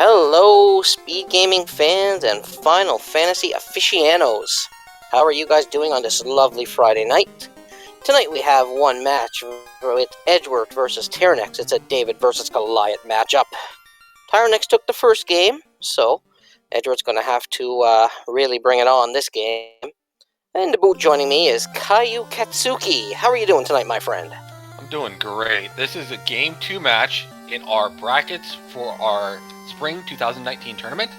Hello, speed gaming fans and Final Fantasy aficionados. How are you guys doing on this lovely Friday night? Tonight we have one match with Edgeworth versus Tyerenex. It's a David versus Goliath matchup. Tyerenex took the first game, so Edgeworth's going to have to really bring it on this game. And the boot joining me is Kayu Katsuki. How are you doing tonight, my friend? I'm doing great. This is a Game 2 match in our brackets for our Spring 2019 tournament.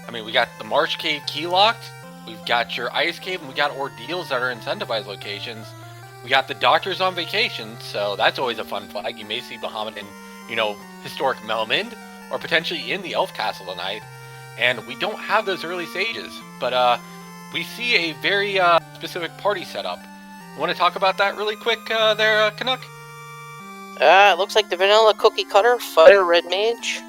I mean, we got the Marsh Cave key locked, we've got your Ice Cave, and we got Ordeals that are incentivized locations. We got the Doctors on vacation, so that's always a fun flag. You may see Bahamut in, historic Melmond, or potentially in the Elf Castle tonight. And we don't have those early sages, but we see a very specific party setup. You want to talk about that really quick there, Canuck? It looks like the vanilla cookie cutter, fighter, red mage.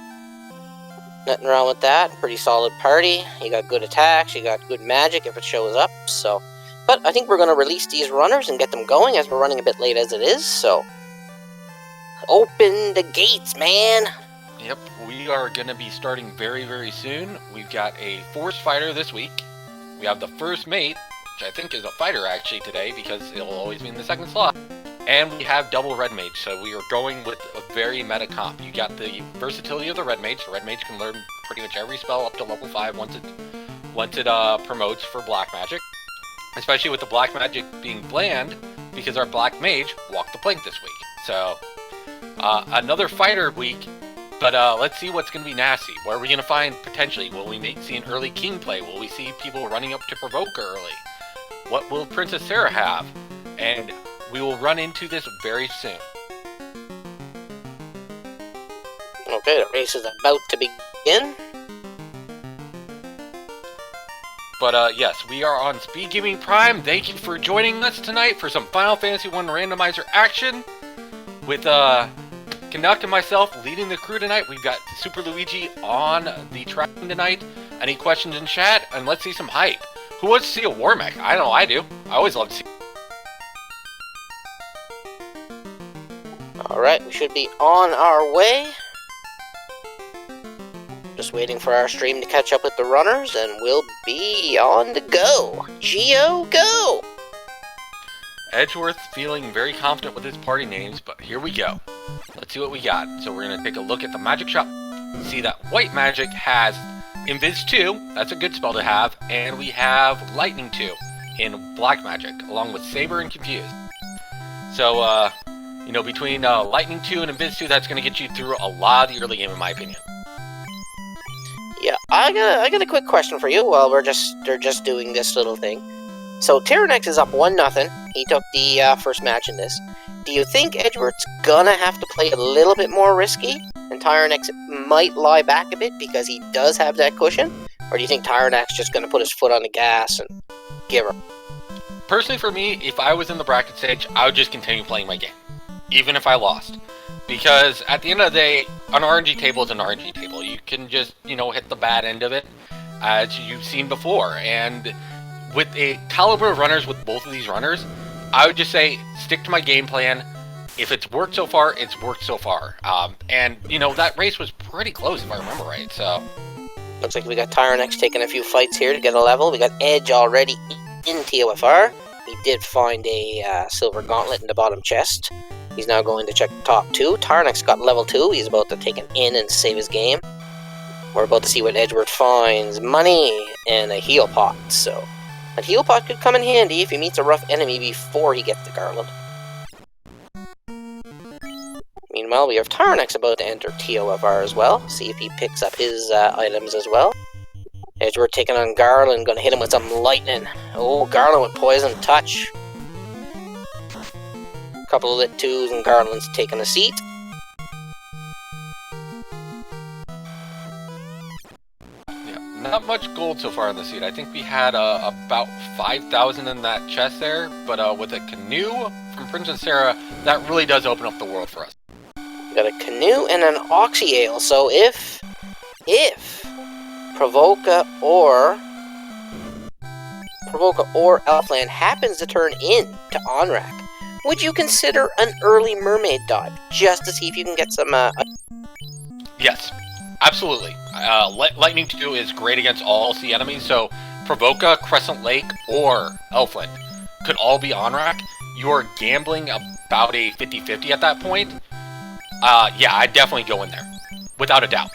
Nothing wrong with that. Pretty solid party. You got good attacks, you got good magic if it shows up, so. But I think we're going to release these runners and get them going as we're running a bit late as it is, so. Open the gates, man! Yep, we are going to be starting very, very soon. We've got a Force Fighter this week. We have the First Mate, which I think is a fighter actually today because it'll always be in the second slot. And we have double Red Mage, so we are going with a very meta comp. You got the versatility of the Red Mage. The Red Mage can learn pretty much every spell up to level 5 once it promotes for Black Magic. Especially with the Black Magic being bland, because our Black Mage walked the plank this week. So, another fighter week, but let's see what's going to be nasty. Where are we going to find, potentially, will we see an early King play? Will we see people running up to provoke early? What will Princess Sarah have? And we will run into this very soon. Okay, the race is about to begin. But yes, we are on Speed Gaming Prime. Thank you for joining us tonight for some Final Fantasy 1 Randomizer action. With Canuck and myself leading the crew tonight. We've got Super Luigi on the tracking tonight. Any questions in chat? And let's see some hype. Who wants to see a war mech? I know I do. I always love to see. Alright, we should be on our way. Just waiting for our stream to catch up with the runners, and we'll be on the go. Geo, go! Edgeworth feeling very confident with his party names, but here we go. Let's see what we got. So we're going to take a look at the magic shop. See that white magic has Invis 2, that's a good spell to have, and we have Lightning 2 in black magic, along with Saber and Confuse. So, between Lightning 2 and Invis 2, that's going to get you through a lot of the early game, in my opinion. Yeah, I got a quick question for you while they're just doing this little thing. So Tyerenex is up 1-0. He took the first match in this. Do you think Edgeworth's gonna have to play a little bit more risky, and Tyerenex might lie back a bit because he does have that cushion? Or do you think Tyerenex just gonna put his foot on the gas and give her? Personally, for me, if I was in the bracket stage, I would just continue playing my game, even if I lost. Because at the end of the day, an RNG table is an RNG table. You can just, hit the bad end of it, as you've seen before. And with a caliber of runners with both of these runners, I would just say, stick to my game plan. If it's worked so far, it's worked so far. And, that race was pretty close, if I remember right, so. Looks like we got Tyerenex taking a few fights here to get a level. We got Edge already in TOFR. He did find a silver gauntlet in the bottom chest. He's now going to check the top 2. Tyerenex got level 2. He's about to take an in and save his game. We're about to see what Edgeworth finds. Money and a heal pot. So, a heal pot could come in handy if he meets a rough enemy before he gets the garland. Meanwhile, we have Tyerenex about to enter TOFR as well. See if he picks up his items as well. Edgeworth taking on Garland. Going to hit him with some lightning. Oh, Garland with poison touch. Couple of lit 2s and Garland's taking a seat. Yeah, not much gold so far in the seat. I think we had about 5,000 in that chest there, but with a canoe from Princess Sarah, that really does open up the world for us. We got a canoe and an Oxy Ale, so if Provoca or Elfland happens to turn in to Onrak, would you consider an early mermaid dive, just to see if you can get some, Yes. Absolutely. Lightning 2 is great against all sea enemies, so Provoca, Crescent Lake, or Elfland could all be on rack. You are gambling about a 50-50 at that point. Yeah, I'd definitely go in there. Without a doubt.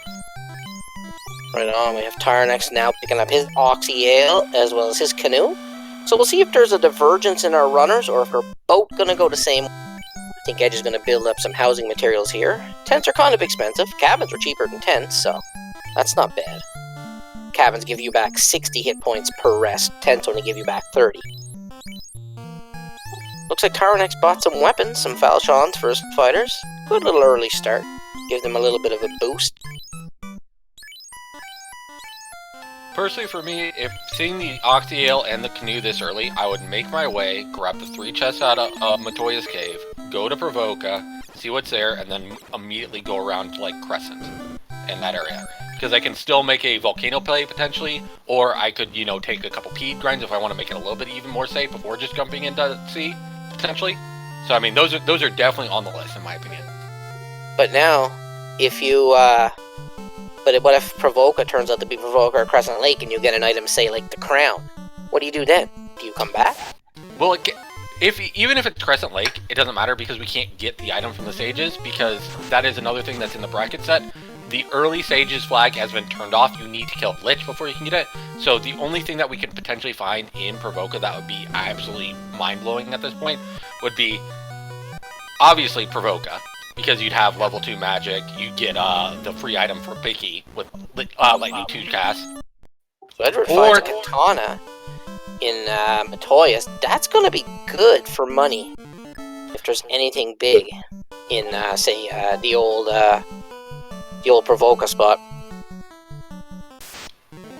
Right on, we have Tyerenex now picking up his Oxy Ale as well as his canoe. So we'll see if there's a divergence in our runners or if we're both gonna go the same. I think Edge is gonna build up some housing materials here. Tents are kind of expensive. Cabins are cheaper than tents, so that's not bad. Cabins give you back 60 hit points per rest. Tents only give you back 30. Looks like Tyerenex bought some weapons, some falchions for his fighters. Good little early start. Give them a little bit of a boost. Personally, for me, if seeing the Oxy Ale and the canoe this early, I would make my way, grab the 3 chests out of Matoya's cave, go to Provoca, see what's there, and then immediately go around to, like, Crescent in that area. Because I can still make a volcano play, potentially, or I could, you know, take a couple peat grinds if I want to make it a little bit even more safe before just jumping into sea, potentially. So, I mean, those are definitely on the list, in my opinion. But now, if you, But what if Provoca turns out to be Provoca or Crescent Lake and you get an item, say, like the Crown? What do you do then? Do you come back? Well, even if it's Crescent Lake, it doesn't matter because we can't get the item from the Sages, because that is another thing that's in the bracket set. The early Sages flag has been turned off. You need to kill Lich before you can get it. So the only thing that we could potentially find in Provoca that would be absolutely mind-blowing at this point would be, obviously, Provoca. Because you'd have level 2 magic, you get the free item for Picky with Lightning 2 cast. So Edgeworth finds a katana in Matoya's. That's going to be good for money. If there's anything big in, say, the old Provoca spot.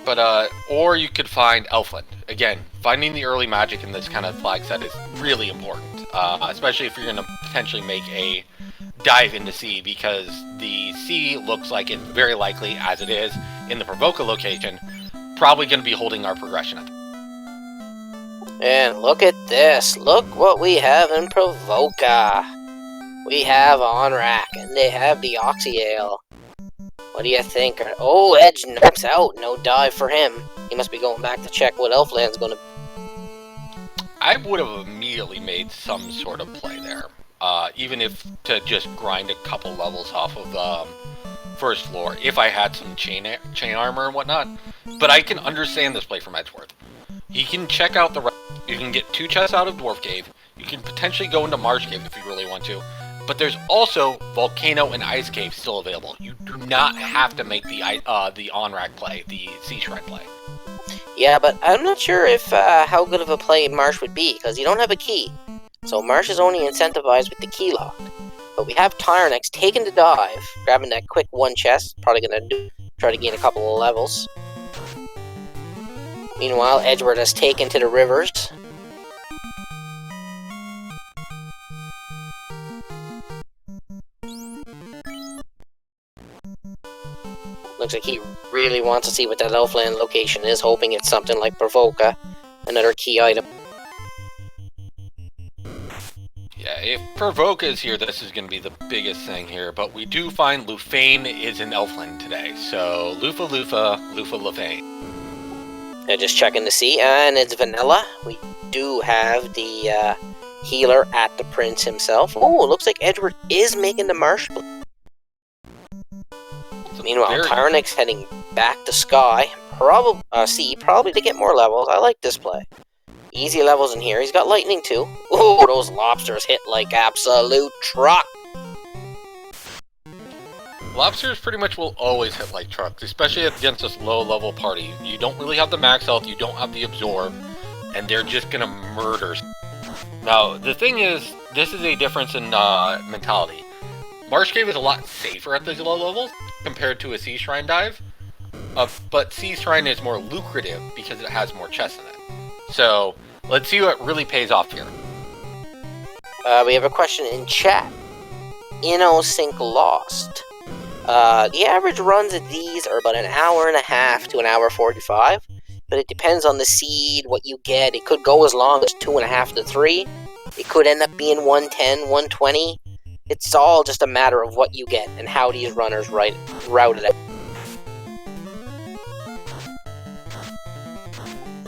But, or you could find Elfland. Again, finding the early magic in this kind of flag set is really important. Especially if you're going to potentially make a dive into sea, because the sea looks like it's very likely, as it is in the Provoca location, probably going to be holding our progression up. And look at this. Look what we have in Provoca. We have on rack, and they have the Oxy Ale. What do you think? Oh, Edge knocks out. No dive for him. He must be going back to check what Elfland's going to... I would have immediately made some sort of play there. Even if to just grind a couple levels off of first floor, if I had some chain armor and whatnot. But I can understand this play from Edgeworth. You can check out you can get 2 chests out of Dwarf Cave. You can potentially go into Marsh Cave if you really want to. But there's also Volcano and Ice Cave still available. You do not have to make the on-rack play, the Sea Shrine play. Yeah, but I'm not sure if how good of a play Marsh would be, because you don't have a key. So Marsh is only incentivized with the key locked. But we have Tyerenex taking the dive, grabbing that quick 1 chest, probably going to try to gain a couple of levels. Meanwhile, Edgeworth has taken to the rivers. Looks like he really wants to see what that Elfland location is, hoping it's something like Provoca, another key item. Yeah, if Provoca is here, this is going to be the biggest thing here, but we do find Lufane is in Elfland today, so Lufa Lufane. Yeah, just checking to see, and it's vanilla. We do have the healer at the Prince himself. Oh, it looks like Edgeworth is making the Marsh. Meanwhile, Tyerenex heading back to Sky, probably to get more levels. I like this play. Easy levels in here. He's got lightning too. Oh, those lobsters hit like absolute truck. Lobsters pretty much will always hit like trucks, especially against this low-level party. You don't really have the max health, you don't have the absorb, and they're just gonna murder. Now, the thing is, this is a difference in mentality. Marsh Cave is a lot safer at these low levels compared to a Sea Shrine dive, but Sea Shrine is more lucrative because it has more chests in it. So, let's see what really pays off here. We have a question in chat. InnoSync Lost. The average runs of these are about an hour and a half to an hour 45, but it depends on the seed, what you get. It could go as long as 2.5 to 3. It could end up being 110, 120. It's all just a matter of what you get and how these runners routed it.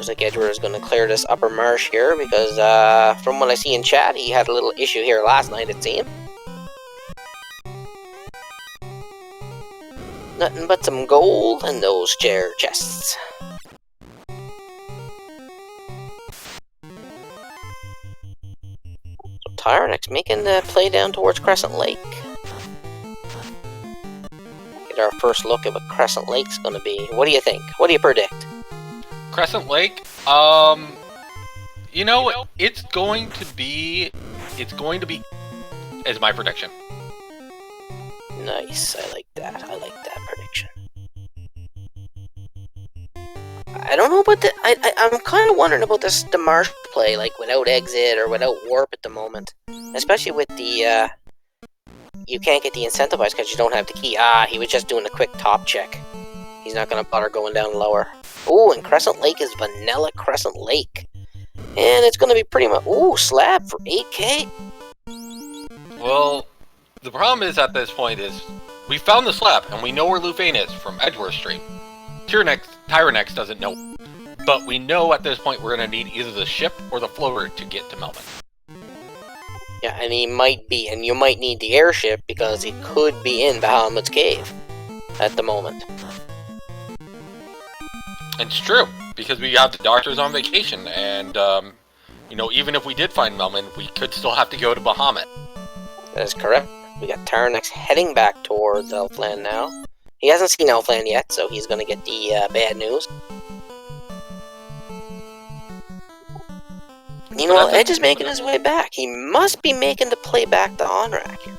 Looks like Edgeworth is going to clear this upper marsh here because, from what I see in chat, he had a little issue here last night, it seemed. Nothing but some gold and those chair chests. So Tyerenex making the play down towards Crescent Lake. Get our first look at what Crescent Lake's going to be. What do you think? What do you predict? Crescent Lake, you know, it's going to be, is my prediction. Nice, I like that prediction. I don't know about the, I'm kind of wondering about the marsh play, like without exit or without warp at the moment. Especially with the, you can't get the incentivized because you don't have the key. He was just doing a quick top check. He's not going to bother going down lower. Ooh, and Crescent Lake is Vanilla Crescent Lake. And it's going to be pretty much... Ooh, slab for 8k? Well, the problem is at this point is, we found the slab, and we know where Lufane is from Edgeworth Stream. Tyerenex doesn't know. But we know at this point we're going to need either the ship or the floater to get to Melbourne. Yeah, and he might be, and you might need the airship because he could be in Bahamut's cave at the moment. It's true, because we have the doctors on vacation, and, you know, even if we did find Melman, we could still have to go to Bahamut. That is correct. We got Tyerenex heading back towards Elfland now. He hasn't seen Elfland yet, so he's going to get the bad news. Meanwhile, Edge is making his way back. He must be making the play back to Onrak here.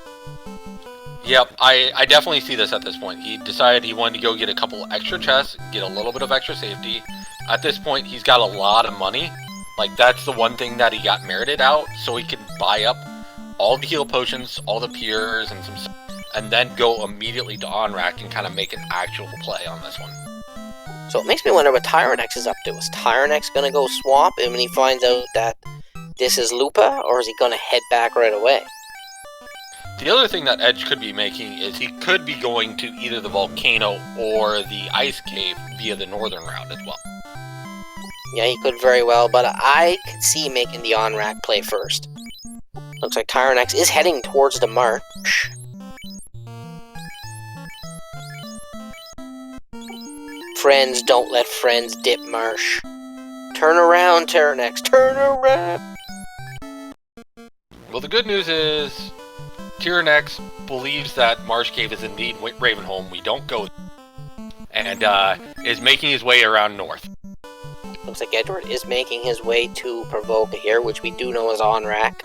Yep, I definitely see this at this point. He decided he wanted to go get a couple extra chests, get a little bit of extra safety. At this point, he's got a lot of money. Like, that's the one thing that he got merited out, so he can buy up all the heal potions, all the piers, and some stuff, and then go immediately to Onrak and kind of make an actual play on this one. So it makes me wonder what Tyerenex is up to. Is Tyerenex going to go swamp and when he finds out that this is Lupa, or is he going to head back right away? The other thing that Edge could be making is he could be going to either the volcano or the ice cave via the northern route as well. Yeah, he could very well, but I could see making the Onrak play first. Looks like Tyerenex is heading towards the marsh. Friends, don't let friends dip marsh. Turn around, Tyerenex, turn around! Well, the good news is Tyerenex believes that Marsh Cave is indeed Ravenholm. We don't go there. And is making his way around north. Looks like Edgeworth is making his way to Provoca here, which we do know is Onrak.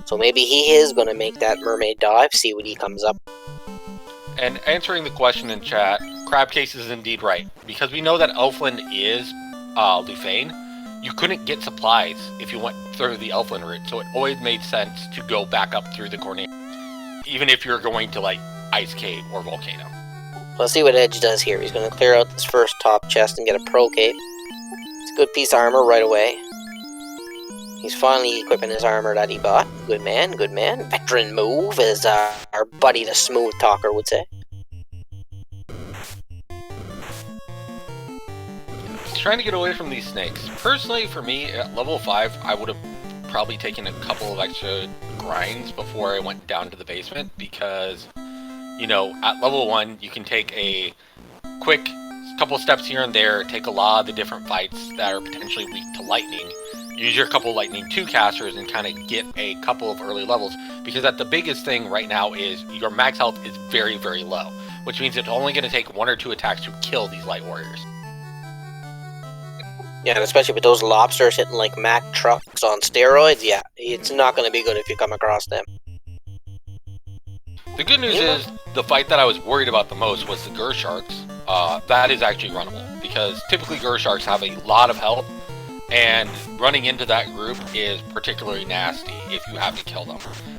So maybe he is going to make that mermaid dive, see what he comes up. And answering the question in chat, Crabcase is indeed right. Because we know that Elfland is Lufane, you couldn't get supplies if you went through the Elfland route, so it always made sense to go back up through the Cornet, even if you're going to, like, Ice Cave or Volcano. Let's see what Edge does here. He's going to clear out this first top chest and get a Pro Cape. It's a good piece of armor right away. He's finally equipping his armor that he bought. Good man, good man. Veteran move, as our buddy the Smooth Talker would say. He's trying to get away from these snakes. Personally, for me, at level 5, I would have probably taken a couple of extra grinds before I went down to the basement, because, you know, at level 1, you can take a quick couple steps here and there, take a lot of the different fights that are potentially weak to lightning, use your couple Lightning 2 casters and kind of get a couple of early levels, because the biggest thing right now is your max health is very, very low, which means it's only going to take 1 or 2 attacks to kill these light warriors. Yeah, and especially with those lobsters hitting like Mack trucks on steroids, yeah, it's not going to be good if you come across them. The good news is, the fight that I was worried about the most was the Gur Sharks. That is actually runnable, because typically Gur Sharks have a lot of health, and running into that group is particularly nasty if you have to kill them,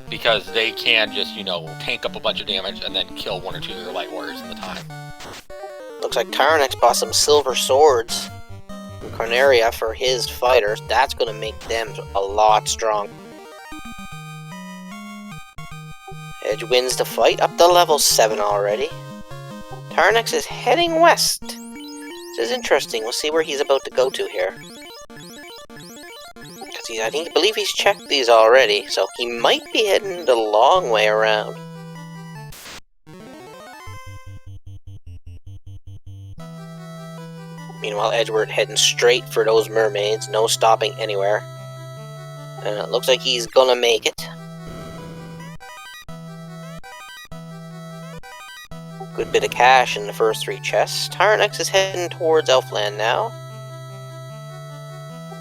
because they can just, you know, tank up a bunch of damage and then kill 1 or 2 of your light warriors in the time. Looks like Tyerenex bought some silver swords from Carnaria for his fighters. That's going to make them a lot strong. Edge wins the fight, up to level 7 already. Tyerenex is heading west. This is interesting. We'll see where he's about to go to here. See, I believe he's checked these already, so he might be heading the long way around. Meanwhile, Edgeworth heading straight for those mermaids, no stopping anywhere. And it looks like he's gonna make it. Good bit of cash in the first 3 chests. Tyerenex is heading towards Elfland now.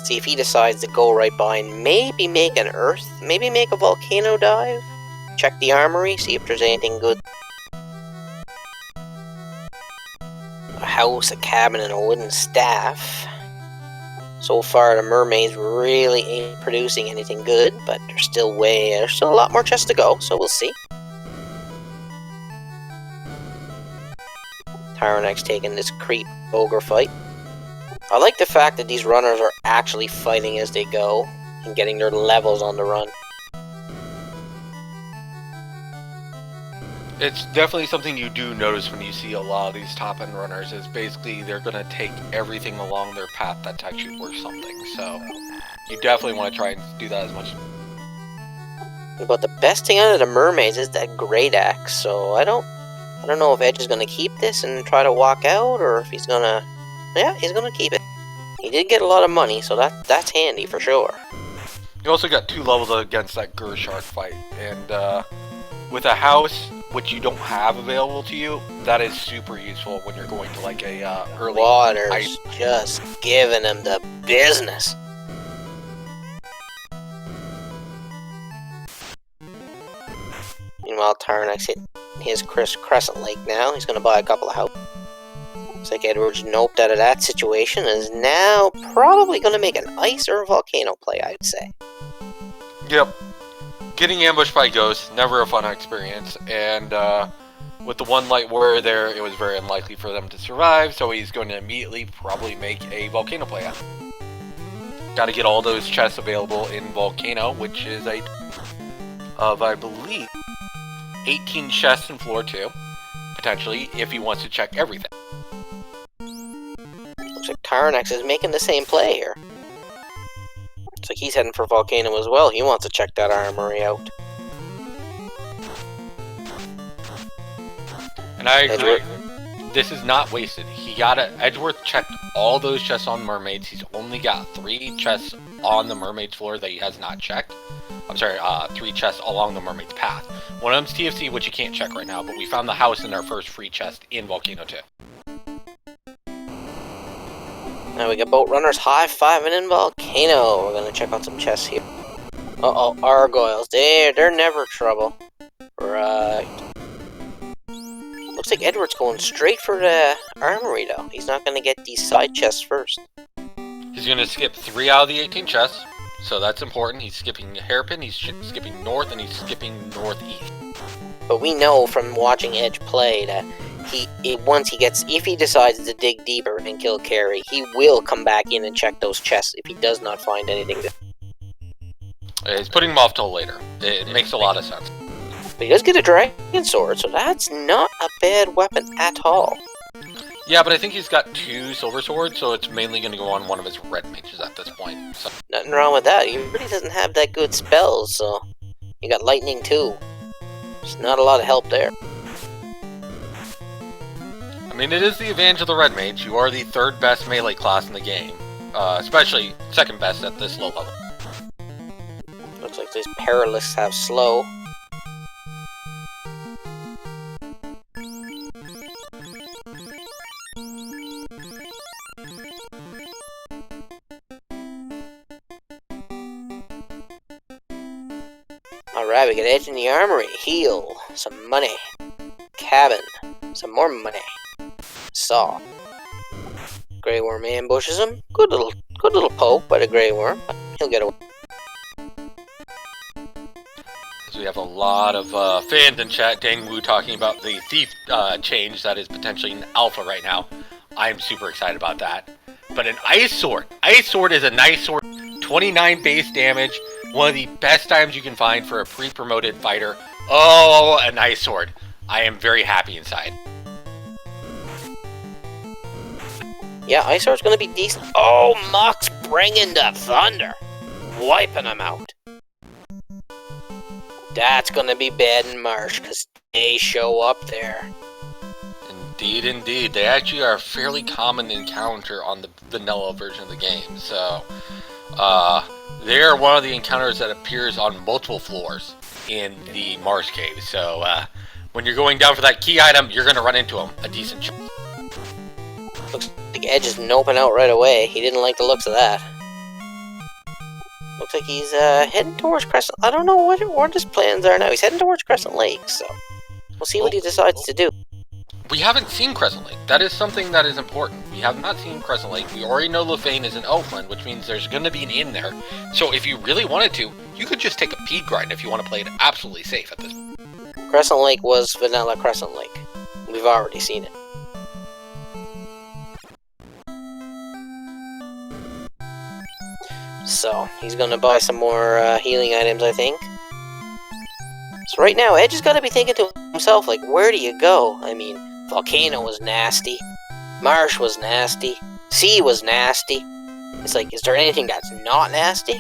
See if he decides to go right by and maybe make an earth, maybe make a volcano dive. Check the armory, see if there's anything good. A house, a cabin, and a wooden staff. So far, the mermaids really ain't producing anything good, but there's still a lot more chests to go, so we'll see. Tyerenex taking this creep ogre fight. I like the fact that these runners are actually fighting as they go and getting their levels on the run. It's definitely something you do notice when you see a lot of these top-end runners, is basically they're going to take everything along their path that's actually worth something, so you definitely want to try and do that as much. But the best thing out of the mermaids is that great axe, so I don't know if Edge is going to keep this and try to walk out, or if he's going to... Yeah, he's going to keep it. He did get a lot of money, so that's handy for sure. You also got 2 levels against that Shark fight, and with a house, which you don't have available to you, that is super useful when you're going to like a early... Water's just giving him the business. Meanwhile, Tyerenex hit his Crescent Lake now. He's going to buy a couple of houses. Looks like Edward's noped out of that situation and is now probably going to make an ice or a volcano play, I'd say. Yep. Getting ambushed by ghosts, never a fun experience, and with the 1 light warrior there, it was very unlikely for them to survive, so he's going to immediately probably make a volcano play out. Gotta get all those chests available in Volcano, which is I believe, 18 chests in floor 2, potentially, if he wants to check everything. Looks like Tyerenex is making the same play here. Looks like he's heading for Volcano as well. He wants to check that armory out. And I agree. This is not wasted. Edgeworth checked all those chests on mermaids. He's only got 3 chests on the mermaid's floor that he has not checked. I'm sorry, 3 chests along the mermaid's path. One of them's TFC, which you can't check right now, but we found the house in our first free chest in Volcano 2. Now we got boat runners high-fiving in Volcano. We're gonna check out some chests here. Uh-oh, Argoyles. They're never trouble. Right. Looks like Edward's going straight for the armory, though. He's not gonna get these side chests first. He's gonna skip 3 out of the 18 chests, so that's important. He's skipping Hairpin, he's skipping north, and he's skipping northeast. But we know from watching Edge play that if he decides to dig deeper and kill Carrie, he will come back in and check those chests if he does not find anything. He's putting him off till later. It makes a lot of sense. But he does get a dragon sword, so that's not a bad weapon at all. Yeah, but I think he's got 2 silver swords, so it's mainly going to go on one of his red mages at this point. So. Nothing wrong with that. He really doesn't have that good spells, so you got lightning too. There's not a lot of help there. I mean, it is the advantage of the red mage. You are the 3rd best melee class in the game, especially 2nd best at this low level. Looks like these Perilous have slow. Alright, we got Edge in the armory. Heal. Some money. Cabin. Some more money. Saw. Grey Worm ambushes him. Good little poke by the Grey Worm. He'll get away. So we have a lot of fans in chat. Dang Wu talking about the thief change that is potentially an alpha right now. I'm super excited about that. But an Ice Sword. Ice Sword is a nice sword. 29 base damage. One of the best items you can find for a pre-promoted fighter. Oh, an Ice Sword. I am very happy inside. Yeah, Ice Sword's gonna be decent. Oh, Mox bringing the thunder. wiping them out. That's gonna be bad in Marsh, because they show up there. Indeed, indeed. They actually are a fairly common encounter on the vanilla version of the game. So, they are one of the encounters that appears on multiple floors in the Marsh Cave. So, when you're going down for that key item, you're going to run into them a decent chunk. Looks like Edge is noping out right away. He didn't like the looks of that. Looks like he's heading towards Crescent. I don't know what his plans are now. He's heading towards Crescent Lake, so we'll see what he decides to do. We haven't seen Crescent Lake. That is something that is important. We have not seen Crescent Lake. We already know Lefane is in Oakland, which means there's going to be an inn there. So if you really wanted to, you could just take a peed grind if you want to play it absolutely safe at this point. Crescent Lake was vanilla Crescent Lake. We've already seen it. So, he's gonna buy some more healing items, I think. So right now, Edge has got to be thinking to himself, like, where do you go? I mean, Volcano was nasty. Marsh was nasty. Sea was nasty. It's like, is there anything that's not nasty?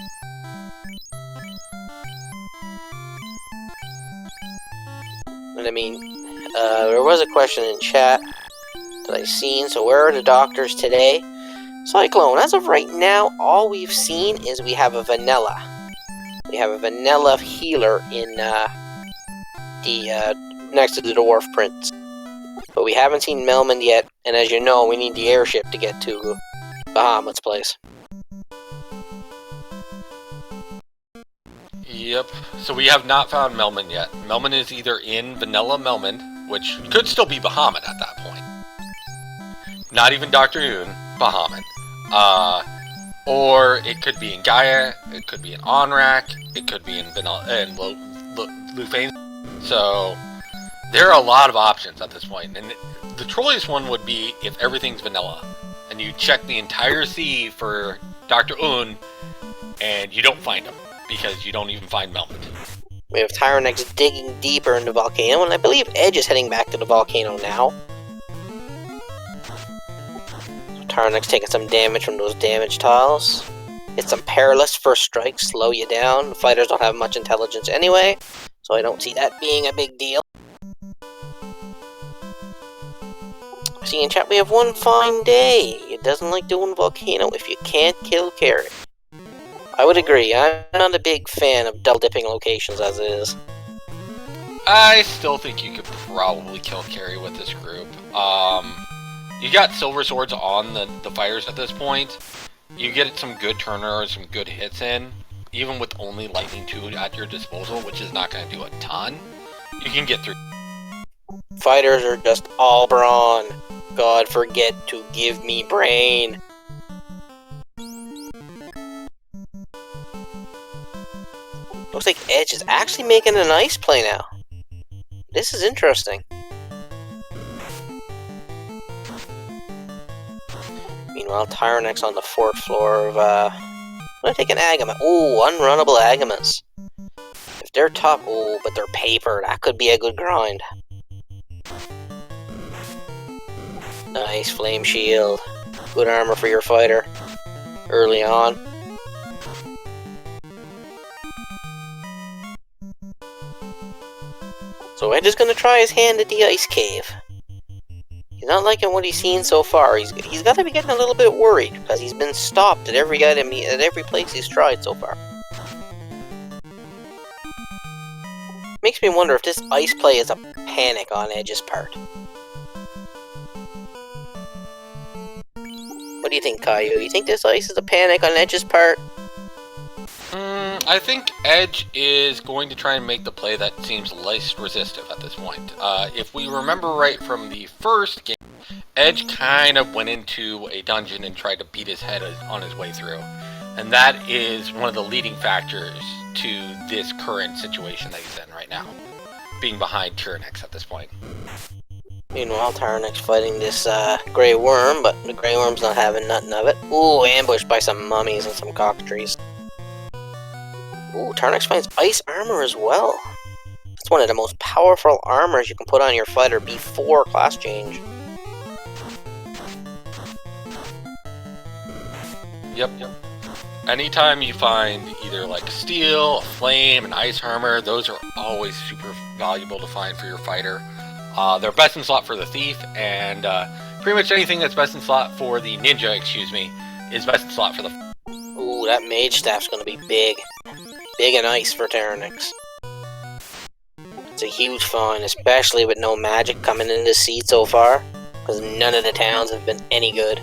But I mean, there was a question in chat that I seen. So where are the doctors today? Cyclone, as of right now, all we've seen is we have a vanilla. We have a vanilla healer in next to the Dwarf Prince. But we haven't seen Melman yet, and as you know, we need the airship to get to Bahamut's place. Yep, so we have not found Melman yet. Melman is either in Vanilla Melman, which could still be Bahamut at that point. Not even Dr. Noon, Bahamut. Or it could be in Gaia, it could be in Onrak, it could be in Vanilla and Lufane. So there are a lot of options at this point, and the trolliest one would be if everything's vanilla, and you check the entire sea for Dr. Un, and you don't find him, because you don't even find Melman. We have Tyerenex digging deeper into the volcano, and I believe Edge is heading back to the volcano now. So Tyerenex taking some damage from those damage tiles. Hit some perilous first strikes, slow you down. The fighters don't have much intelligence anyway, so I don't see that being a big deal. See in chat, we have one fine day. It doesn't like doing volcano if you can't kill carry. I would agree. I'm not a big fan of double dipping locations as it is. I still think you could probably kill carry with this group. You got silver swords on the fighters at this point. You get some good turner, some good hits in. Even with only lightning 2 at your disposal, which is not going to do a ton, you can get through. Fighters are just all brawn. God forget to give me brain. Looks like Edge is actually making a nice play now. This is interesting. Meanwhile, Tyerenex on the 4th floor of, I'm gonna take an Agama. Ooh, unrunnable Agamas. If they're top, ooh, but they're paper, that could be a good grind. Nice flame shield. Good armor for your fighter. Early on. So Edge is gonna try his hand at the ice cave. He's not liking what he's seen so far. He's got to be getting a little bit worried because he's been stopped at every item, at every place he's tried so far. Makes me wonder if this ice play is a panic on Edge's part. What do you think, Caillou? You think this ice is a panic on Edge's part? I think Edge is going to try and make the play that seems least resistive at this point. If we remember right from the first game, Edge kind of went into a dungeon and tried to beat his head on his way through. And that is one of the leading factors to this current situation that he's in right now, being behind Tyerenex at this point. Meanwhile, Tyerenex fighting this Grey Worm, but the Grey Worm's not having nothing of it. Ooh, ambushed by some mummies and some cockatrices. Ooh, Tyerenex finds ice armor as well. That's one of the most powerful armors you can put on your fighter before class change. Yep. Anytime you find either like steel, a flame, an ice armor, those are always super valuable to find for your fighter. They're best in slot for the thief, and pretty much anything that's best in slot for the ninja, is best in slot for the... Ooh, that mage staff's gonna be big. Big and ice for Tyerenex. It's a huge find, especially with no magic coming in this seed so far, because none of the towns have been any good.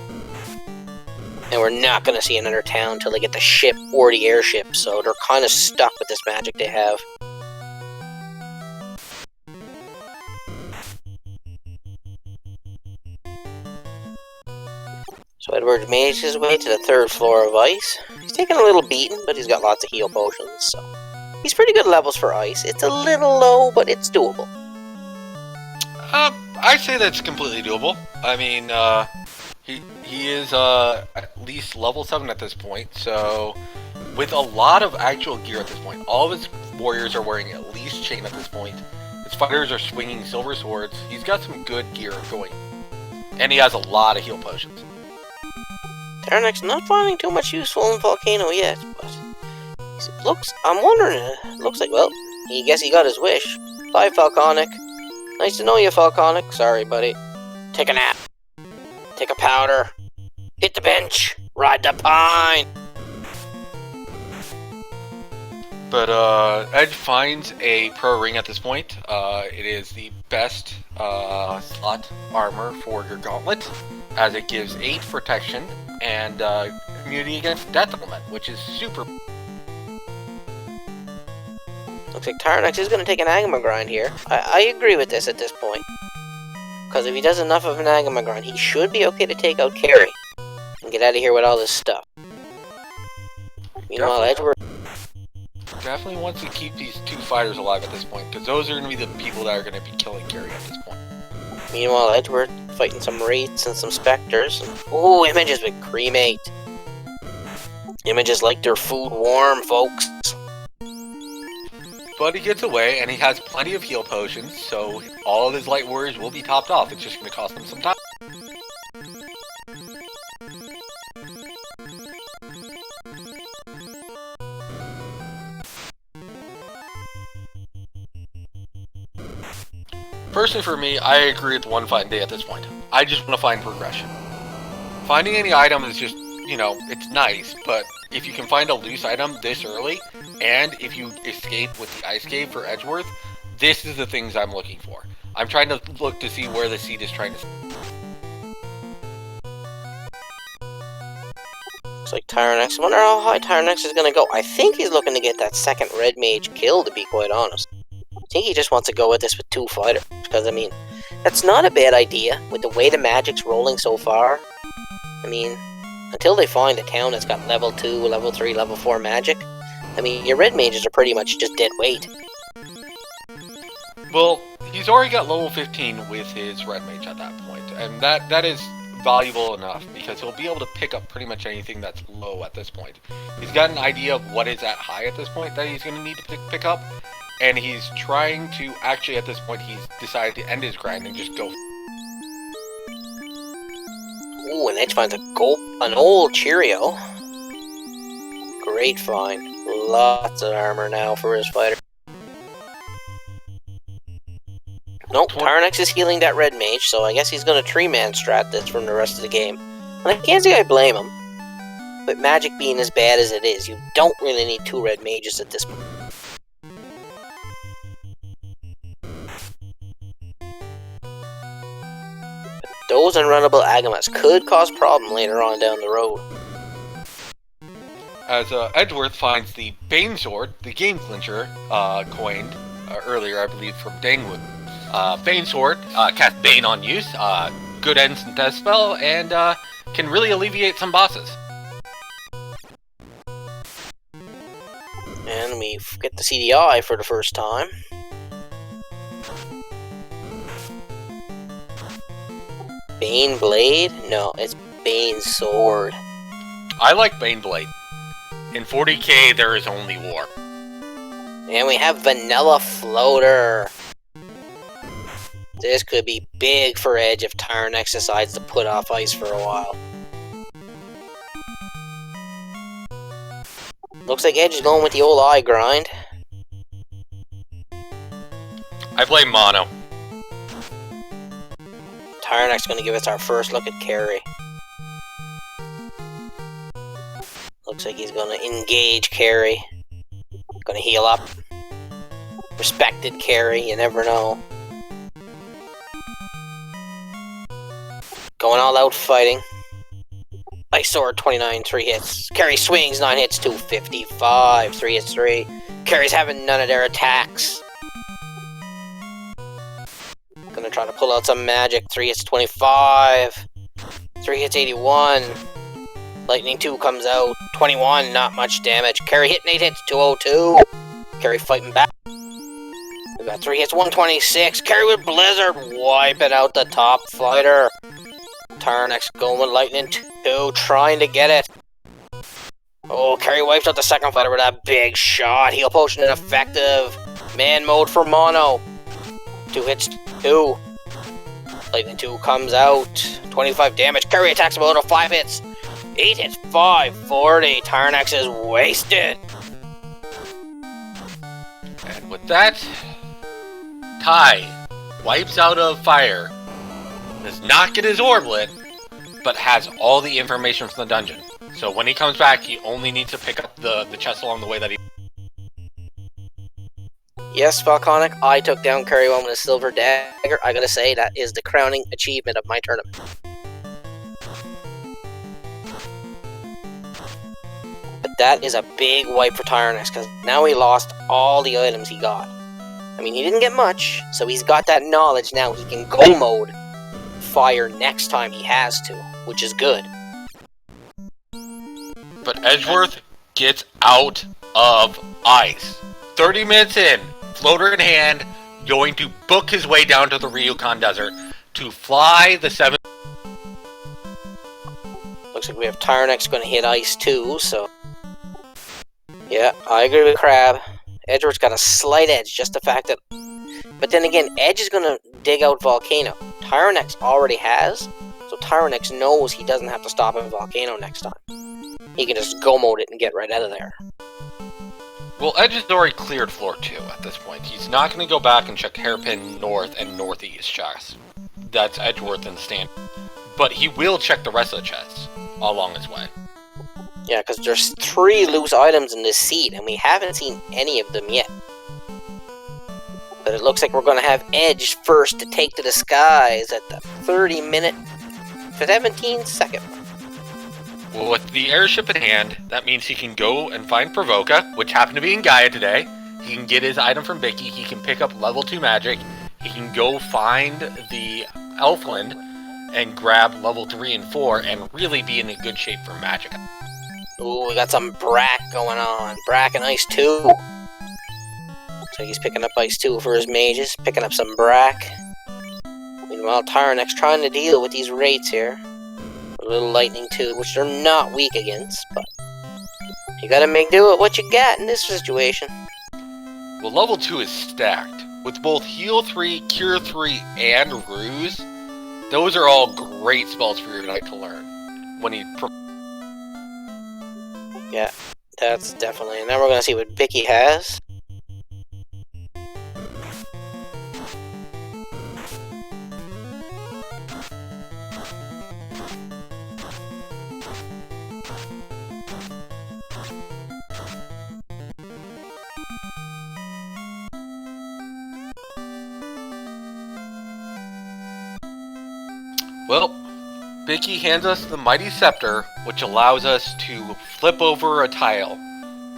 And we're not going to see another town until they get the ship or the airship, so they're kind of stuck with this magic they have. So Edward makes his way to the 3rd floor of ice. He's taking a little beating, but he's got lots of heal potions, so he's pretty good levels for ice. It's a little low, but it's doable. I'd say that's completely doable. I mean, he is at least level 7 at this point, so with a lot of actual gear at this point. All of his warriors are wearing at least chain at this point. His fighters are swinging silver swords. He's got some good gear going. And he has a lot of heal potions. Tyerenex not finding too much useful in Volcano yet, but I'm wondering, looks like, well, he guess he got his wish. Bye, Falconic. Nice to know you, Falconic. Sorry, buddy. Take a nap. Take a powder. Hit the bench. Ride the pine. But Edge finds a pro ring at this point. It is the best slot armor for your gauntlet, as it gives 8 protection and immunity against death element, which is super. Looks like Tyerenex is going to take an Agama grind here. I agree with this at this point. Because if he does enough of an Agama grind, he should be okay to take out Carrie and get out of here with all this stuff. Meanwhile, Edgeworth definitely wants to keep these 2 fighters alive at this point, because those are going to be the people that are going to be killing Carrie at this point. Meanwhile, Edgeworth fighting some wraiths and some specters. Ooh, images with cremate. Images like their food warm, folks. But he gets away, and he has plenty of heal potions, so all of his light warriors will be topped off. It's just going to cost him some time. Personally, for me, I agree with one fight a day at this point. I just want to find progression. Finding any item is just, it's nice, but if you can find a loose item this early, and if you escape with the ice cave for Edgeworth, this is the things I'm looking for. I'm trying to look to see where the seed is trying to... Looks like Tyerenex. I wonder how high Tyerenex is going to go. I think he's looking to get that 2nd red mage kill, to be quite honest. I think he just wants to go with this with 2 fighters, because, I mean, that's not a bad idea, with the way the magic's rolling so far. I mean, until they find a town that's got level 2, level 3, level 4 magic, I mean, your red mages are pretty much just dead weight. Well, he's already got level 15 with his red mage at that point, and that is valuable enough, because he'll be able to pick up pretty much anything that's low at this point. He's got an idea of what is at high at this point that he's going to need to pick up, and he's trying to, actually at this point, he's decided to end his grind and just go. Ooh, and Edge finds an old Cheerio. Great find. Lots of armor now for his fighter. Nope, Tyerenex is healing that red mage, so I guess he's gonna 3-man strat this from the rest of the game. And I can't say I blame him. With magic being as bad as it is, you don't really need 2 red mages at this point. Those unrunnable Agamas could cause problem later on down the road. As Edgeworth finds the Bane Sword, the game clincher, coined earlier, I believe, from Dangwood. Bane Sword, cast Bane on use, good instant death spell, and can really alleviate some bosses. And we get to see the eye for the first time. Bane Blade? No, it's Bane Sword. I like Bane Blade. In 40k, there is only war. And we have Vanilla Floater. This could be big for Edge if Tyerenex decides to put off ice for a while. Looks like Edge is going with the old eye grind. I blame Mono. Tyerenex going to give us our first look at Carry. Looks like he's going to engage Carry. Going to heal up. Respected Carry, you never know. Going all out fighting. Ice Sword 29, 3 hits. Carry swings, 9 hits, 255, 3 hits, 3. Carry's having none of their attacks. Gonna try to pull out some magic. 3 hits, 25. 3 hits, 81. Lightning 2 comes out. 21, not much damage. Carry hitting 8 hits, 202. Carry fighting back. We got 3 hits, 126. Carry with Blizzard, wiping out the top fighter. Tyerenex going with Lightning 2, trying to get it. Oh, Carry wipes out the second fighter with that big shot. Heal potion ineffective. Man mode for Mono. 2 hits, 2. Lightning 2 comes out. 25 damage. Carry attacks Mono, 5 hits. 8 hits, 540. Tyerenex is wasted. And with that, Ty wipes out of fire. Does not get his orblet, but has all the information from the dungeon. So when he comes back, he only needs to pick up the chest along the way that he... Yes, Falconic, I took down Carry 1 with a silver dagger. I gotta say, that is the crowning achievement of my tournament. But that is a big wipe for Tyerenex, because now he lost all the items he got. I mean, he didn't get much, so he's got that knowledge now. He can go mode fire next time he has to, which is good. But Edgeworth gets out of ice. 30 minutes in, floater in hand, going to book his way down to the Ryukon Desert to fly the 7... Looks like we have Tyerenex going to hit ice too, so... Yeah, I agree with Crab. Edgeworth's got a slight edge, just the fact that... But then again, Edge is going to dig out Volcano. Tyerenex already has, so Tyerenex knows he doesn't have to stop in Volcano next time. He can just go mode it and get right out of there. Well, Edge has already cleared floor 2 at this point. He's not going to go back and check Hairpin North and Northeast chests. That's Edgeworth and Stand. But he will check the rest of the chests along his way. Yeah, because there's 3 loose items in this seed, and we haven't seen any of them yet. But it looks like we're going to have Edge first to take to the skies at the 30-minute, 17-second. Well, with the airship in hand, that means he can go and find Provoca, which happened to be in Gaia today. He can get his item from Vicky. He can pick up level 2 magic. He can go find the Elfland and grab level 3 and 4 and really be in a good shape for magic. Ooh, we got some Brack going on. Brack and Ice 2. So he's picking up Ice 2 for his mages, picking up some Brack. Meanwhile, Tyerenex trying to deal with these rates here. A little Lightning 2, which they're not weak against, but you gotta make do with what you got in this situation. Well, level 2 is stacked. With both Heal 3, Cure 3, and Ruse, those are all great spells for your knight to learn. When he... Yeah, that's definitely... And then we're gonna see what Vicky has. Well, Vicky hands us the Mighty Scepter, which allows us to flip over a tile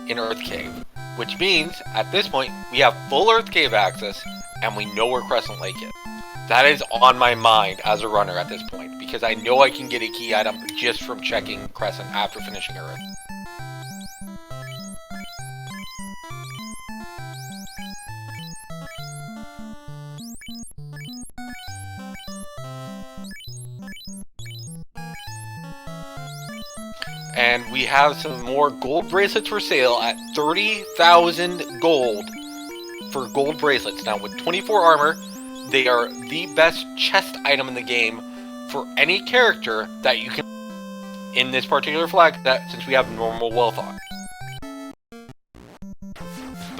in Earth Cave. Which means, at this point, we have full Earth Cave access, and we know where Crescent Lake is. That is on my mind as a runner at this point, because I know I can get a key item just from checking Crescent after finishing Earth. And we have some more gold bracelets for sale at 30,000 gold for gold bracelets. Now, with 24 armor, they are the best chest item in the game for any character that you can in this particular flag set, since we have normal wealth on.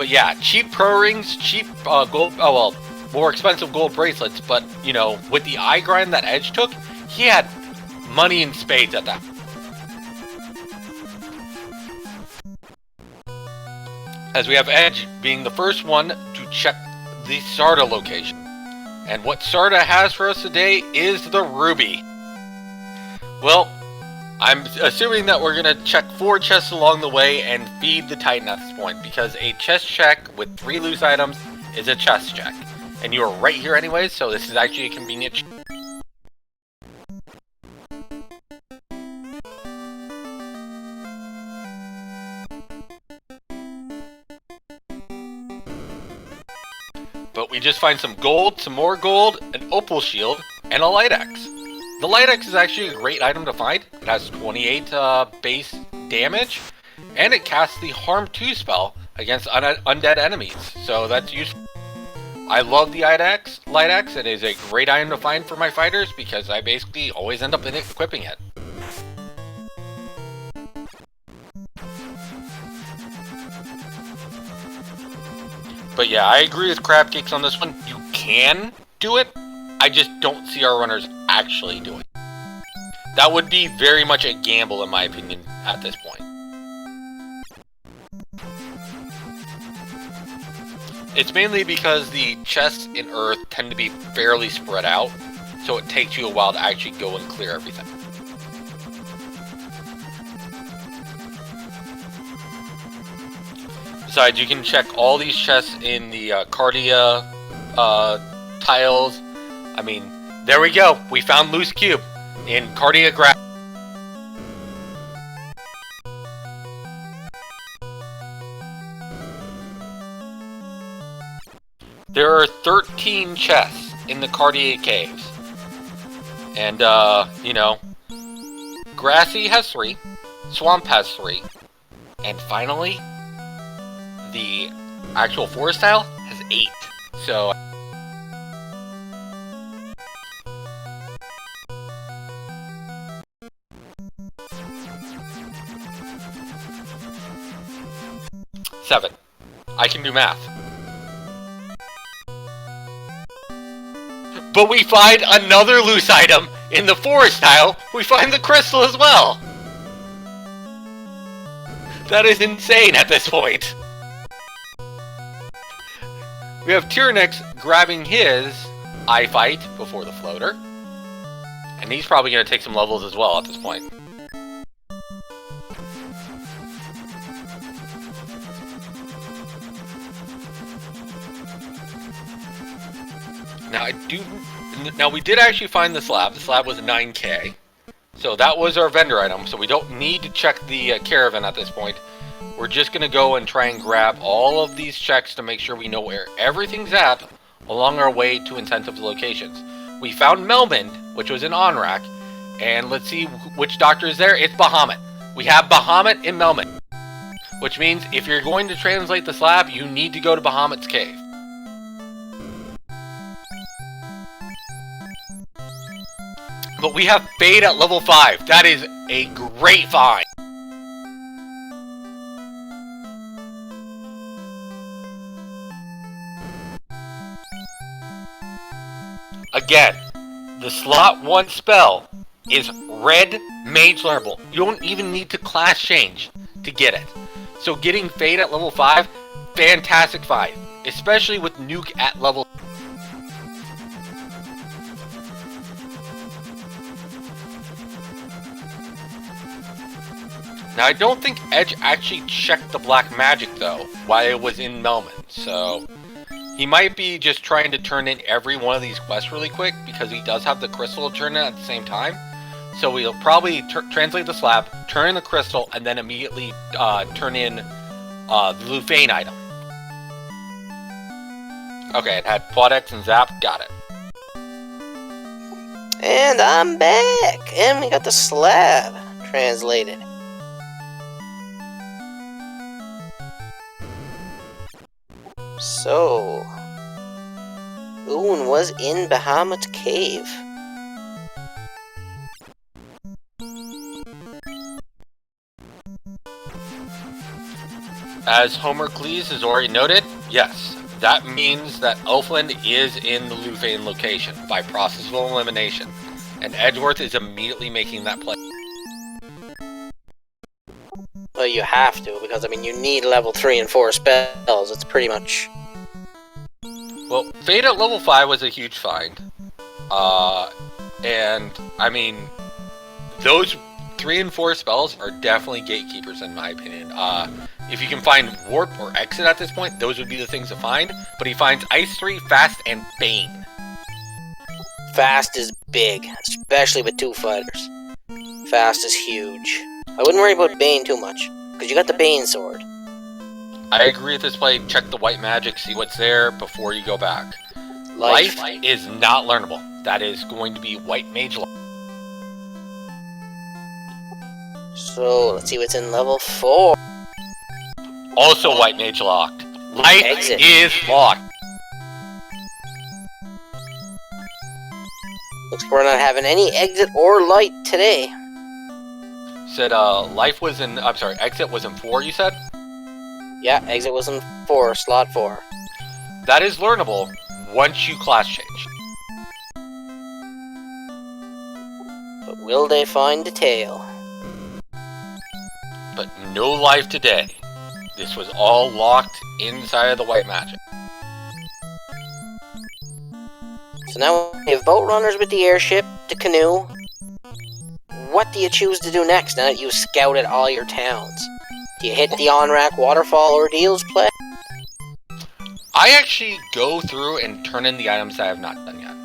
But yeah, cheap pro rings, cheap gold. Oh well, more expensive gold bracelets. But you know, with the eye grind that Edge took, he had money in spades at that. As we have Edge being the first one to check the Sarda location. And what Sarda has for us today is the Ruby. Well, I'm assuming that we're going to check 4 chests along the way and feed the Titan at this point, because a chest check with 3 loose items is a chest check. And you're right here anyways, so this is actually a convenient check. But we just find some gold, some more gold, an opal shield, and a light axe. The light axe is actually a great item to find. It has 28 base damage, and it casts the Harm 2 spell against undead enemies, so that's useful. I love the light axe. It is a great item to find for my fighters because I basically always end up equipping it. But yeah, I agree with Crabcakes on this one. You can do it. I just don't see our runners actually doing it. That would be very much a gamble in my opinion at this point. It's mainly because the chests in Earth tend to be fairly spread out, so it takes you a while to actually go and clear everything. Besides, you can check all these chests in the Cardia tiles. I mean, there we go. We found Loose Cube in Cardia Grass. There are 13 chests in the Cardia Caves. And, you know, Grassy has 3, Swamp has 3, and finally, the actual forest tile has 8. So, seven. I can do math. But we find another loose item in the forest tile. We find the crystal as well. That is insane at this point. We have Tyerenex grabbing his eye fight before the floater. And he's probably going to take some levels as well at this point. Now we did actually find the slab. The slab was 9k. So that was our vendor item. So we don't need to check the caravan at this point. We're just going to go and try and grab all of these checks to make sure we know where everything's at along our way to incentive locations. We found Melmond, which was in Onrak, and let's see which doctor is there. It's Bahamut. We have Bahamut in Melmond, which means if you're going to translate the slab, you need to go to Bahamut's cave. But we have Fade at level 5. That is a great find. Again, the slot 1 spell is red mage learnable. You don't even need to class change to get it. So getting Fade at level 5, fantastic find. Especially with Nuke at level. Now I don't think Edge actually checked the black magic though, while it was in Melmond, so he might be just trying to turn in every one of these quests really quick, because he does have the crystal to turn in at the same time. So we'll probably translate the slab, turn in the crystal, and then immediately turn in the Lufane item. Okay, it had Quadex and Zap, got it. And I'm back! And we got the slab translated. So, Oon was in Bahamut Cave. As Homer Cleese has already noted, yes, that means that Elfland is in the Lufane location by process of elimination, and Edgeworth is immediately making that play. Well, you have to, because, I mean, you need level 3 and 4 spells. It's pretty much... Well, Fade at level 5 was a huge find. And, I mean, those 3 and 4 spells are definitely gatekeepers in my opinion. If you can find Warp or Exit at this point, those would be the things to find. But he finds Ice 3, Fast, and Bane. Fast is big, especially with 2 fighters. Fast is huge. I wouldn't worry about Bane too much, because you got the Bane sword. I agree with this play. Check the white magic, see what's there before you go back. Life is not learnable. That is going to be white mage life. So, let's see what's in level 4. Also white mage locked. Life Exit. is locked. Looks like we're not having any exit or light today. Said life was in, I'm sorry, exit was in 4 you said? Yeah, exit was in 4, slot 4. That is learnable once you class change. But will they find the tail? But no life today. This was all locked inside of the white magic. So now we have boat runners with the airship, the canoe. What do you choose to do next now that you've scouted all your towns? Do you hit the on-rack waterfall ordeals play? I actually go through and turn in the items that I have not done yet.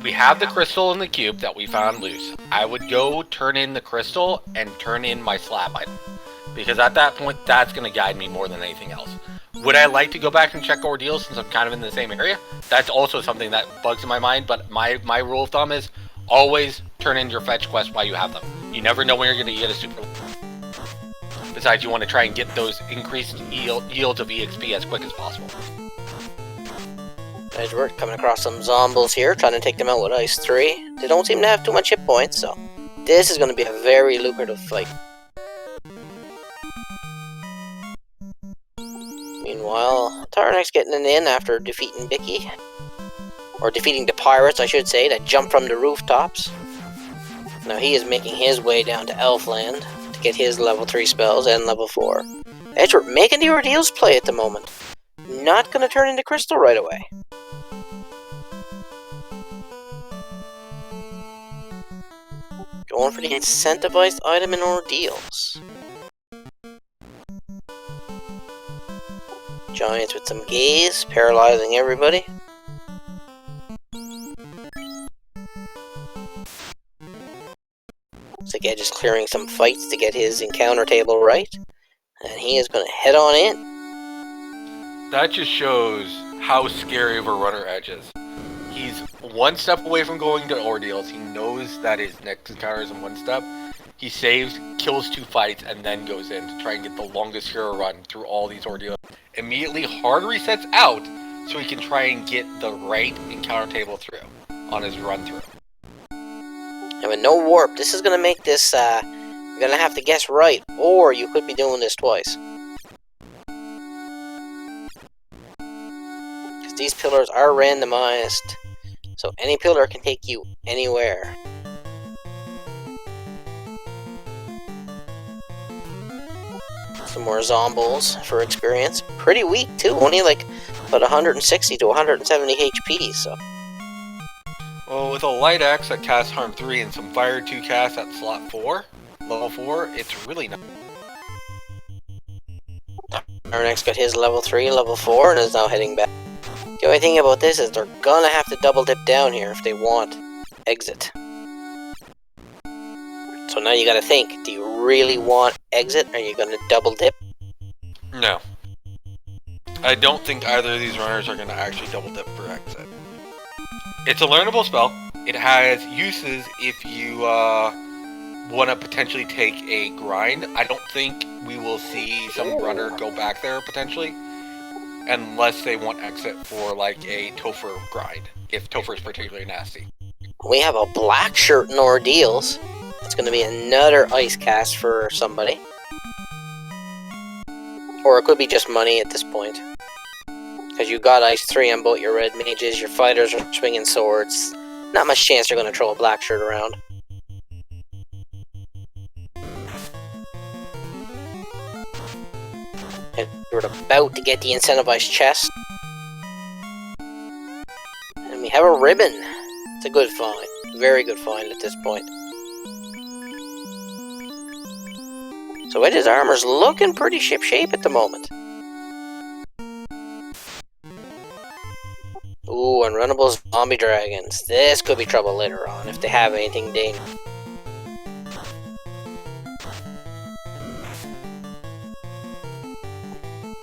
We have the crystal in the cube that we found loose. I would go turn in the crystal and turn in my slab item. Because at that point, that's going to guide me more than anything else. Would I like to go back and check ordeals since I'm kind of in the same area? That's also something that bugs in my mind, but my rule of thumb is always turn in your fetch quests while you have them. You never know when you're going to get a super... Besides, you want to try and get those increased yields of EXP as quick as possible. Edgeworth coming across some zombies here, trying to take them out with Ice 3. They don't seem to have too much hit points, so this is going to be a very lucrative fight. Meanwhile, Tyerenex getting an in after defeating Bicky. Or defeating the pirates, I should say, that jumped from the rooftops. Now he is making his way down to Elfland to get his level 3 spells and level 4. Edgeworth making the ordeals play at the moment. Not going to turn into crystal right away. Going for the incentivized item in ordeals. Giants with some gaze, paralyzing everybody. Looks like Edge is clearing some fights to get his encounter table right. And he is going to head on in. That just shows how scary of a runner Edge is. He's one step away from going to ordeals. He knows that his next encounter is in one step. He saves, kills 2 fights, and then goes in to try and get the longest hero run through all these ordeals. Immediately hard resets out so he can try and get the right encounter table through on his run through. And with no warp, this is going to make this, you're going to have to guess right, or you could be doing this twice. Because these pillars are randomized, so any pillar can take you anywhere. Some more zombies for experience. Pretty weak too, only like about 160 to 170 HP, so... Well, with a light axe that casts harm 3 and some fire 2 casts at slot 4, level 4, it's really not. Tyerenex got his level 3, level 4, and is now heading back. The only thing about this is they're gonna have to double dip down here if they want exit. So now you gotta think, do you really want exit, or are you gonna double dip? No. I don't think either of these runners are going to actually double dip for exit. It's a learnable spell. It has uses if you want to potentially take a grind. I don't think we will see some runner go back there potentially, unless they want exit for like a Topher grind, if Topher is particularly nasty. We have a black shirt in ordeals. It's going to be another ice cast for somebody. Or it could be just money at this point. Because you got Ice 3 on both your red mages, your fighters are swinging swords. Not much chance you're going to throw a black shirt around. And we're about to get the incentivized chest. And we have a ribbon. It's a good find. Very good find at this point. So Edge's armor's looking pretty ship-shape at the moment. Ooh, unrunnable zombie dragons. This could be trouble later on, if they have anything dangerous.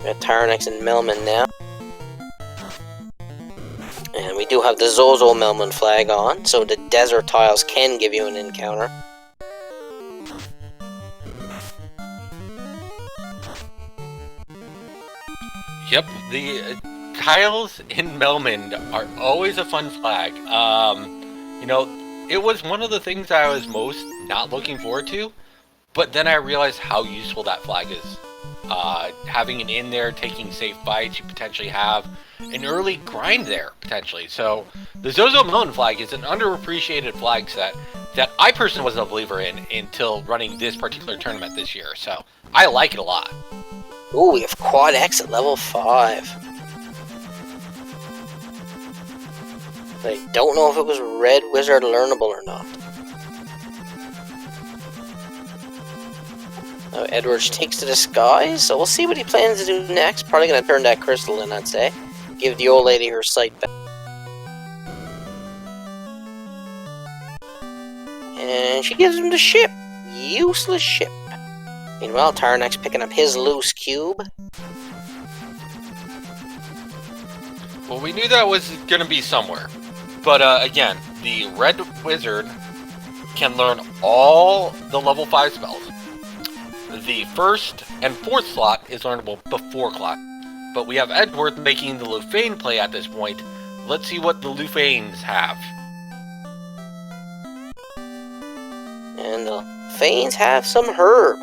We got Tyerenex and Melman now. And we do have the Zozo Melman flag on, so the desert tiles can give you an encounter. Yep, the tiles in Melman are always a fun flag. You know, it was one of the things I was most not looking forward to, but then I realized how useful that flag is. Having it in there, taking safe bites, you potentially have an early grind there, potentially. So, the Zozo Melman flag is an underappreciated flag set that I personally wasn't a believer in until running this particular tournament this year, so I like it a lot. Ooh, we have Quad X at level 5. But I don't know if it was Red Wizard learnable or not. Now Edwards takes to the skies, so we'll see what he plans to do next. Probably going to turn that crystal in, I'd say. Give the old lady her sight back. And she gives him the ship. Useless ship. Meanwhile, Tyerenex picking up his loose cube. Well, we knew that was going to be somewhere. But again, the Red Wizard can learn all the level 5 spells. The first and fourth slot is learnable before clock. But we have Edgeworth making the Lufane play at this point. Let's see what the Lufanes have. And the Fanes have some herb.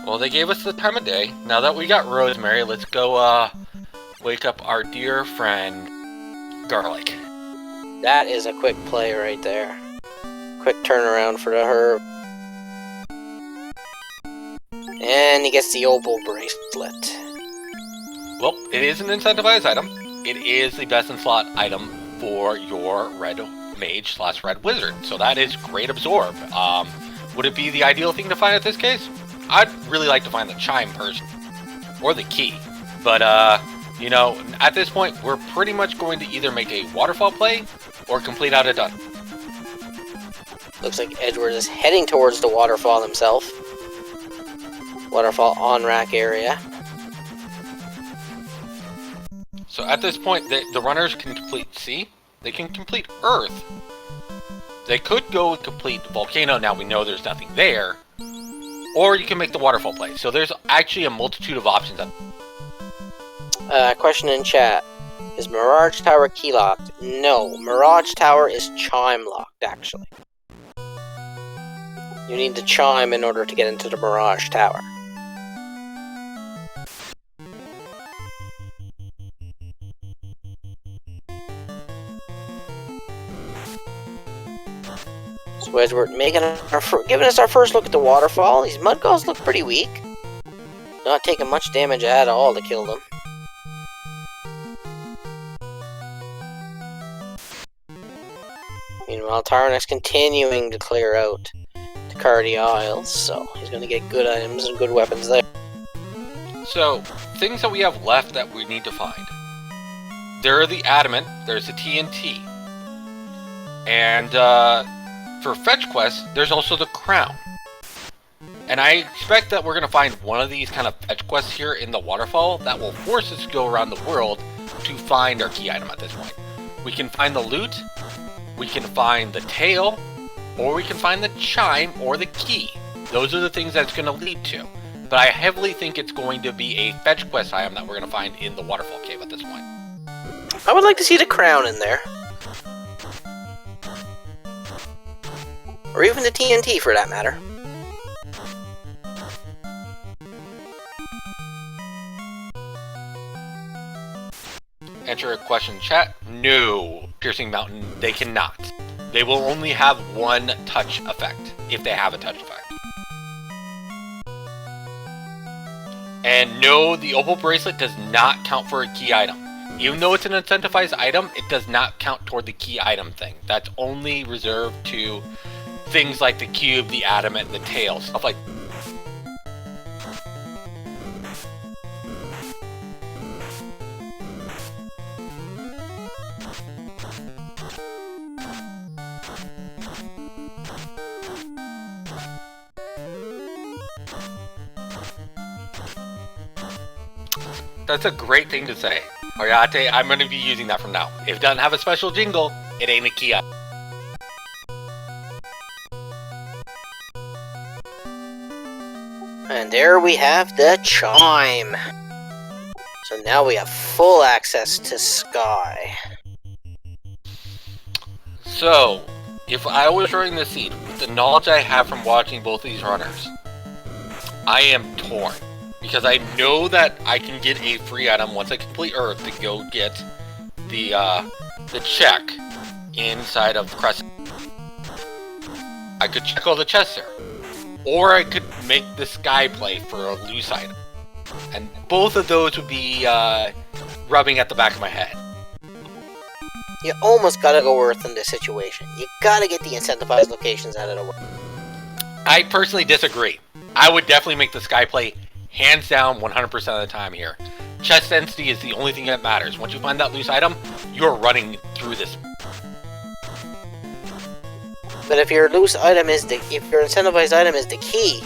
Well, they gave us the time of day. Now that we got Rosemary, let's go wake up our dear friend Garlic. That is a quick play right there. Quick turnaround for the herb. And he gets the opal bracelet. Well, it is an incentivized item. It is the best in slot item for your red mage / red wizard. So that is great absorb. Would it be the ideal thing to find at this case? I'd really like to find the chime person. Or the key. But, you know, at this point, we're pretty much going to either make a waterfall play or complete out a dungeon. Looks like Edgeworth is heading towards the waterfall himself. Waterfall on rack area. So at this point, the runners can complete sea. They can complete Earth. They could go and complete the volcano. Now we know there's nothing there. Or you can make the waterfall play. So there's actually a multitude of options. Question in chat. Is Mirage Tower key locked? No. Mirage Tower is chime locked, actually. You need the chime in order to get into the Mirage Tower. So Edgeworth giving us our first look at the waterfall. These mudgalls look pretty weak. Not taking much damage at all to kill them. Meanwhile, Tyerenex continuing to clear out the Cardi Isles, so he's going to get good items and good weapons there. So, things that we have left that we need to find. There are the Adamant, there's the TNT. And, for fetch quests, there's also the Crown. And I expect that we're going to find one of these kind of fetch quests here in the waterfall that will force us to go around the world to find our key item at this point. We can find the loot, we can find the tail, or we can find the chime or the key. Those are the things that's going to lead to. But I heavily think it's going to be a fetch quest item that we're going to find in the waterfall cave at this point. I would like to see the crown in there. Or even the TNT for that matter. answer a question in chat. No, Piercing Mountain, they cannot. They will only have one touch effect, if they have a touch effect. And no, the Opal Bracelet does not count for a key item. Even though it's an incentivized item, it does not count toward the key item thing. That's only reserved to things like the cube, the adamant, the tail, stuff like that. That's a great thing to say. Oyate, I'm going to be using that from now. If it doesn't have a special jingle, it ain't a key item. And there we have the chime. So now we have full access to Sky. So, if I was running the seed, with the knowledge I have from watching both these runners, I am torn. Because I know that I can get a free item once I complete Earth to go get the check inside of Crescent. I could check all the chests there. Or I could make the Sky play for a loose item. And both of those would be rubbing at the back of my head. You almost gotta go Earth in this situation. You gotta get the incentivized locations out of the way. I personally disagree. I would definitely make the Sky play hands down 100% of the time here. Chest density is the only thing that matters. Once you find that loose item, you're running through this. But if your loose item is if your incentivized item is the key,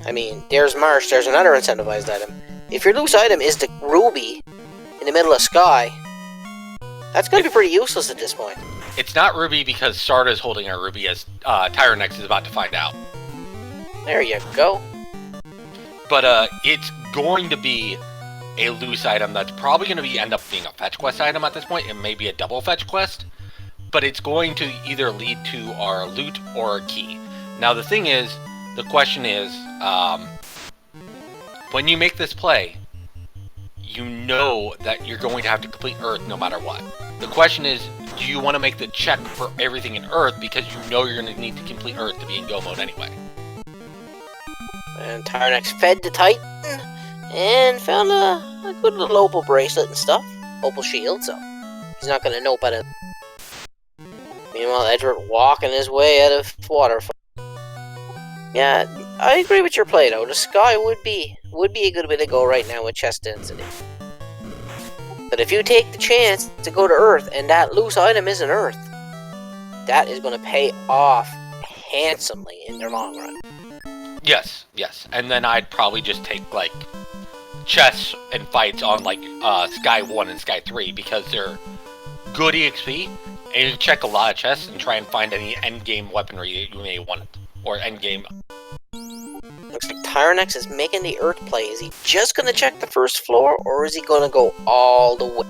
I mean, there's Marsh, there's another incentivized item. If your loose item is the ruby in the middle of Sky, that's gonna be pretty useless at this point. It's not ruby because Sarda is holding our ruby, as Tyerenex is about to find out. There you go. But it's going to be a loose item that's probably going to end up being a fetch quest item at this point. It may be a double fetch quest, but it's going to either lead to our loot or our key. Now the thing is, the question is, when you make this play, you know that you're going to have to complete Earth no matter what. The question is, do you want to make the check for everything in Earth because you know you're going to need to complete Earth to be in go mode anyway? And Tyerenex fed the Titan and found a good little Opal bracelet and stuff. Opal shield, so he's not gonna know about it. Meanwhile, Edgeworth walking his way out of waterfall. Yeah, I agree with your play though. The Sky would be a good way to go right now with chest density. But if you take the chance to go to Earth and that loose item isn't Earth, that is gonna pay off handsomely in the long run. Yes, yes. And then I'd probably just take, like, chests and fights on, like, Sky 1 and Sky 3, because they're good EXP, and you check a lot of chests and try and find any endgame weaponry that you may want, or endgame. Looks like Tyerenex is making the Earth play. Is he just gonna check the first floor, or is he gonna go all the way?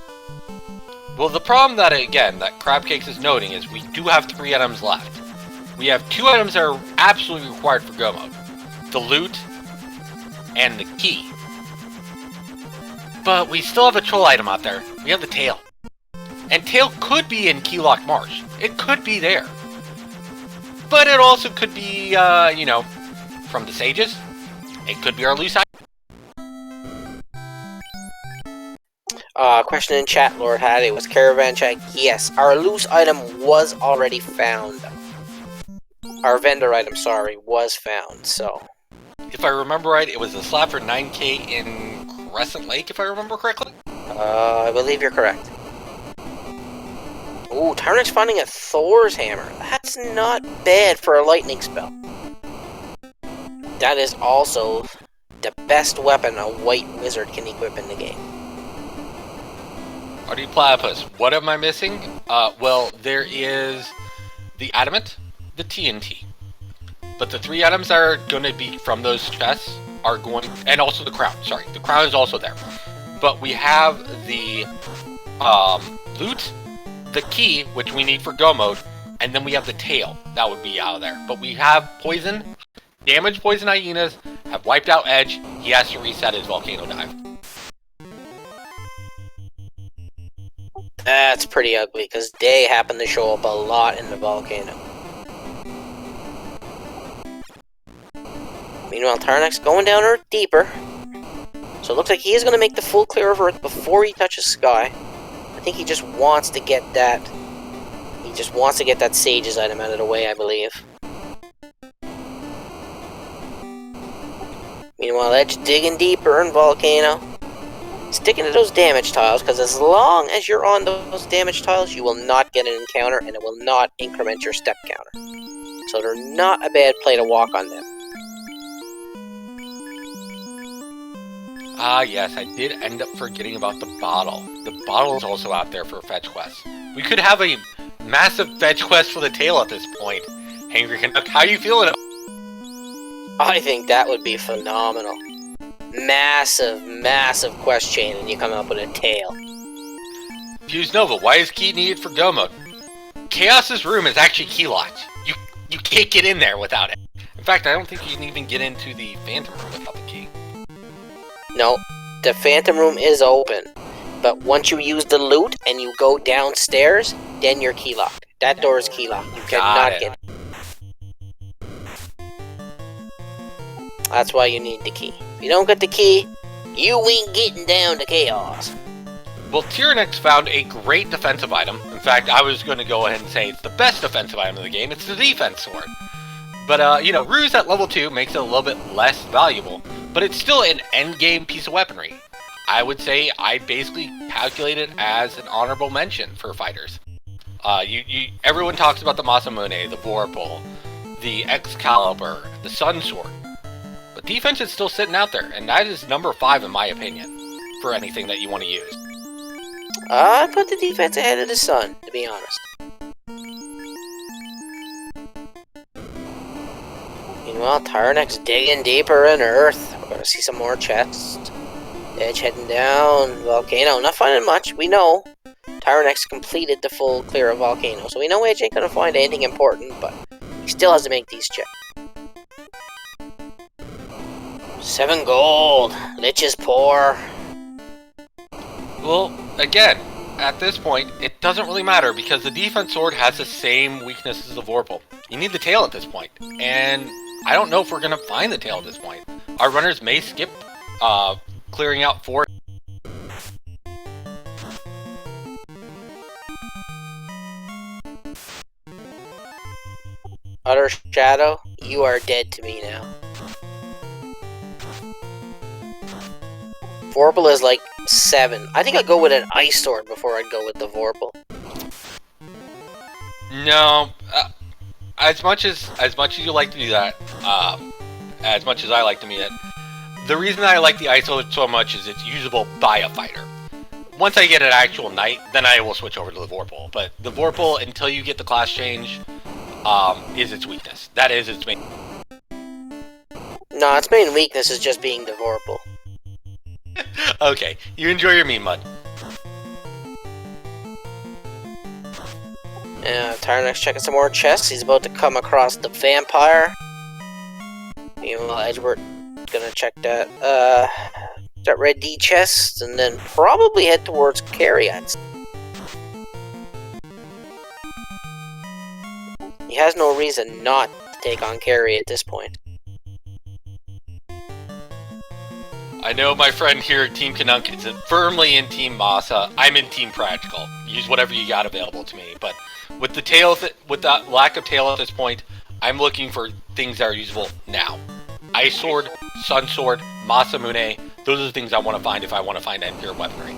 Well, the problem that, again, that Crabcakes is noting is we do have 3 items left. We have 2 items that are absolutely required for go mode. The loot, and the key. But we still have a troll item out there. We have the tail. And tail could be in Keylock Marsh. It could be there. But it also could be, you know, from the sages. It could be our loose item. Question in chat, Lord Hattie, was Caravan check? Yes, our loose item was already found. Our vendor item, sorry, was found, so... If I remember right, it was a slap for 9k in Crescent Lake, if I remember correctly? I believe you're correct. Ooh, Tyerenex finding a Thor's hammer. That's not bad for a lightning spell. That is also the best weapon a white wizard can equip in the game. Artie Platypus, what am I missing? Well, there is the Adamant, the TNT. But the 3 items that are going to be from those chests are going... And also the crown, sorry. The crown is also there. But we have the loot, the key, which we need for go mode, and then we have the tail. That would be out of there. But we have poison, damaged poison hyenas, have wiped out Edge. He has to reset his volcano dive. That's pretty ugly, because they happen to show up a lot in the volcano. Meanwhile, Tyerenex going down Earth deeper. So it looks like he is going to make the full clear of Earth before he touches Sky. I think he just wants to get that... He just wants to get that Sage's item out of the way, I believe. Meanwhile, Edge digging deeper in Volcano. Sticking to those damage tiles, because as long as you're on those damage tiles, you will not get an encounter, and it will not increment your step counter. So they're not a bad play to walk on them. Ah, yes, I did end up forgetting about the bottle. The bottle is also out there for fetch quests. We could have a massive fetch quest for the tail at this point. Angry Canuck, how you feeling? I think that would be phenomenal. Massive, massive quest chain, and you come up with a tail. Fuse Nova, why is key needed for Go mode? Chaos's room is actually key locked. You can't get in there without it. In fact, I don't think you can even get into the Phantom room without the key. No, the Phantom room is open, but once you use the loot and you go downstairs, then you're key locked. That door is key locked. You cannot get in. That's why you need the key. If you don't get the key, you ain't getting down to Chaos. Well, Tyerenex found a great defensive item. In fact, I was going to go ahead and say it's the best defensive item in the game. It's the defense sword. But, you know, Ruse at level 2 makes it a little bit less valuable, but it's still an endgame piece of weaponry. I would say I basically calculate it as an honorable mention for fighters. Everyone talks about the Masamune, the Vorpal, the Excalibur, the Sun Sword. But defense is still sitting out there, and that is number 5 in my opinion, for anything that you want to use. I put the defense ahead of the Sun, to be honest. Meanwhile, Tyerenex digging deeper in Earth. We're gonna see some more chests. Edge heading down. Volcano, not finding much. We know Tyerenex completed the full clear of Volcano, so we know Edge ain't gonna find anything important, but he still has to make these checks. 7 gold. Lich is poor. Well, again, at this point, it doesn't really matter because the defense sword has the same weakness as the Vorpal. You need the tail at this point, and I don't know if we're going to find the tail at this point. Our runners may skip clearing out 4. Utter Shadow, you are dead to me now. Vorpal is like 7. I think I'd go with an Ice Sword before I'd go with the Vorpal. No, as much as you like to do that, as much as I like to do that, the reason I like the Ice Sword so much is it's usable by a fighter. Once I get an actual knight, then I will switch over to the Vorpal. But the Vorpal, until you get the class change, is its weakness. That is its main. No, its main weakness is just being the Vorpal. Okay, you enjoy your meme, Mud. Tyerenex checking some more chests. He's about to come across the Vampire. Meanwhile, Edgeworth gonna check that red D chest, and then probably head towards Carry. He has no reason not to take on Carry at this point. I know my friend here at Team Canuck is firmly in Team Masa. I'm in Team Practical. Use whatever you got available to me. But with the tail, with that lack of tail at this point, I'm looking for things that are usable now. Ice Sword, Sun Sword, Masamune. Those are the things I want to find if I want to find end-tier weaponry.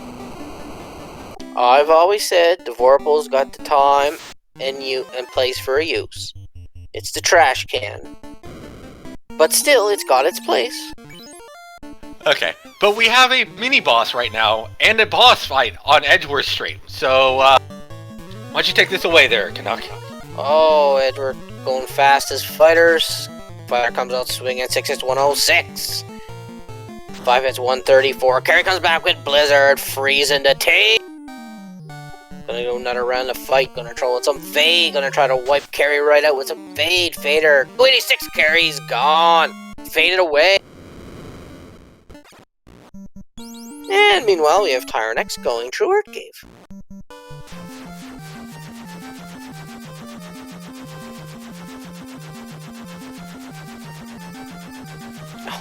I've always said the Vorpal's got the time and place for a use. It's the trash can. But still, it's got its place. Okay, but we have a mini-boss right now, and a boss fight on Edgeworth stream, so, why don't you take this away there, Canuck? Oh, Edward going fast as fighters. Fighter comes out swinging, 6 hits 106. 5 hits 134. Carry comes back with Blizzard, freezing the tape. Gonna go another round of fight, gonna throw in some Fade, gonna try to wipe Carry right out with some Fade. Fader, 286, Carry's gone. Faded away. And meanwhile, we have Tyerenex going through Earth Cave.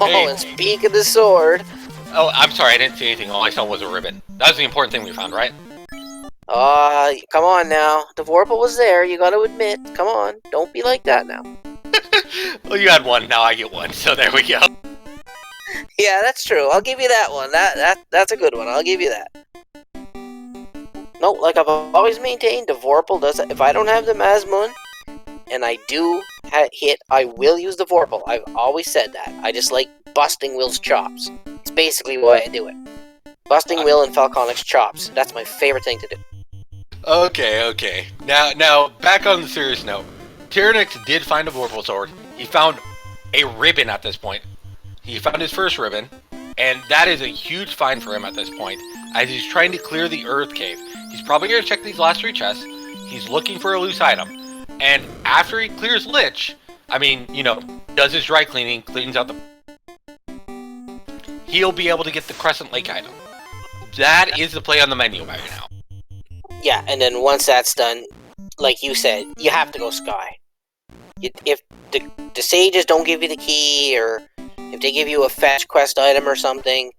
Oh, Hey. and speak of the sword. Oh, I'm sorry, I didn't see anything. All I saw was a ribbon. That was the important thing we found, right? Come on now. The Vorpal was there, you gotta admit. Come on, don't be like that now. Well, you had one, now I get one, so there we go. Yeah, that's true. I'll give you that one. That's a good one. I'll give you that. No, like I've always maintained, the Vorpal does it. If I don't have the Mazmoon, and I do hit, I will use the Vorpal. I've always said that. I just like busting Will's chops. It's basically why I do it. Busting Will and Falconix chops. That's my favorite thing to do. Okay. Now, back on the serious note. Tyerenex did find a Vorpal sword. He found a ribbon at this point. He found his first ribbon, and that is a huge find for him at this point, as he's trying to clear the Earth Cave. He's probably going to check these last 3 chests. He's looking for a loose item. And after he clears Lich, I mean, you know, does his dry cleaning, cleans out the... he'll be able to get the Crescent Lake item. That is the play on the menu right now. Yeah, and then once that's done, like you said, you have to go Sky. If the sages don't give you the key, or if they give you a fetch quest item or something,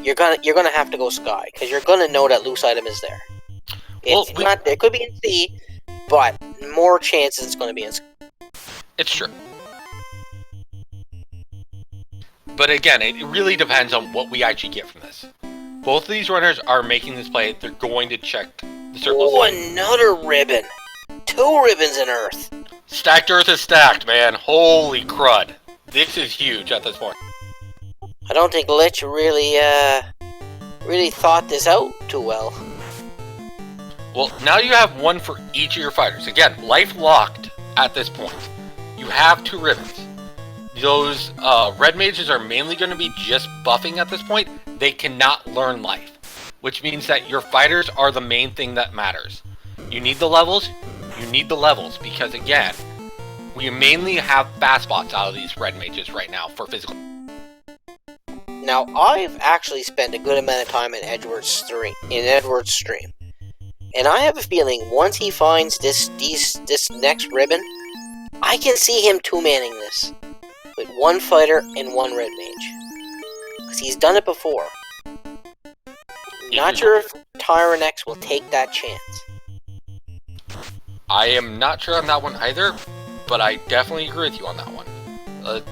you're gonna have to go Sky, because you're gonna know that loose item is there. It's not there. It could be in C, but more chances it's gonna be in Sky. It's true. But again, it really depends on what we actually get from this. Both of these runners are making this play. They're going to check the circles. Oh, another ribbon. 2 ribbons in Earth. Stacked Earth is stacked, man. Holy crud. This is huge at this point. I don't think Lich really thought this out too well. Well, now you have one for each of your fighters. Again, life locked at this point. You have 2 ribbons. Those red mages are mainly going to be just buffing at this point. They cannot learn life, which means that your fighters are the main thing that matters. You need the levels, because again, we mainly have fast spots out of these red mages right now for physical. Now, I've actually spent a good amount of time in Edgeworth's stream, and I have a feeling once he finds this next ribbon, I can see him 2-manning this with 1 fighter and 1 red mage. Because he's done it before. Not sure if Tyerenex will take that chance. I am not sure on that one either, but I definitely agree with you on that one.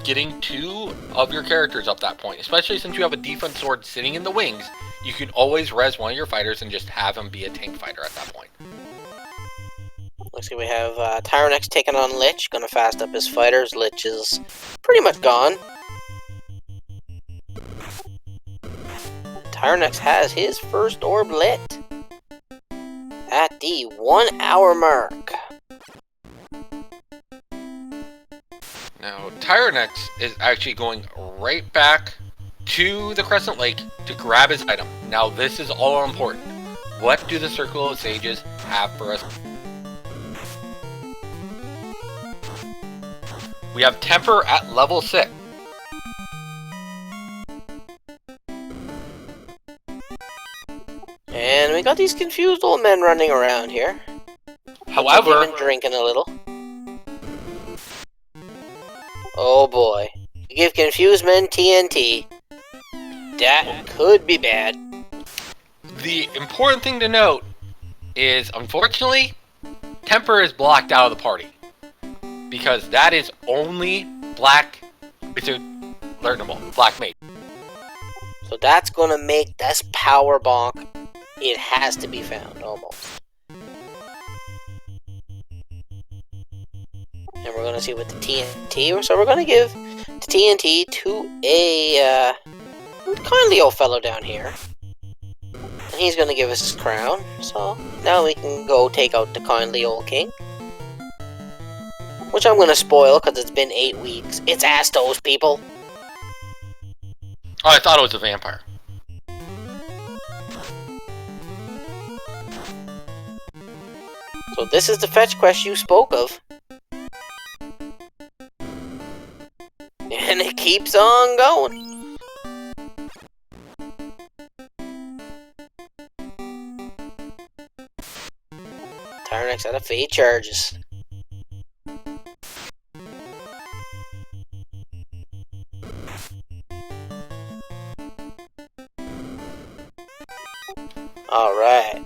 Getting 2 of your characters up that point, especially since you have a defense sword sitting in the wings, you can always res one of your fighters and just have him be a tank fighter at that point. Looks like we have Tyerenex taking on Lich, gonna fast up his fighters. Lich is pretty much gone. Tyerenex has his first orb lit at the 1 hour mark. Now, Tyerenex is actually going right back to the Crescent Lake to grab his item. Now, this is all important. What do the Circle of Sages have for us? We have Temper at level 6. And we got these confused old men running around here. However, Even drinking a little. Oh boy. You give confused men TNT. That could be bad. the important thing to note is, unfortunately, Temper is blocked out of the party. Because that is only Black Wizard learnable. Black Mage. So that's gonna make this power bonk. It has to be found, almost. And we're gonna see with the TNT. So we're gonna give the TNT to a kindly old fellow down here. And he's gonna give us his crown. So now we can go take out the kindly old king. Which I'm gonna spoil because it's been 8 weeks. It's Astos, people. Oh, I thought it was a vampire. So this is the fetch quest you spoke of. And it keeps on going. Tyerenex out of fate charges. Alright.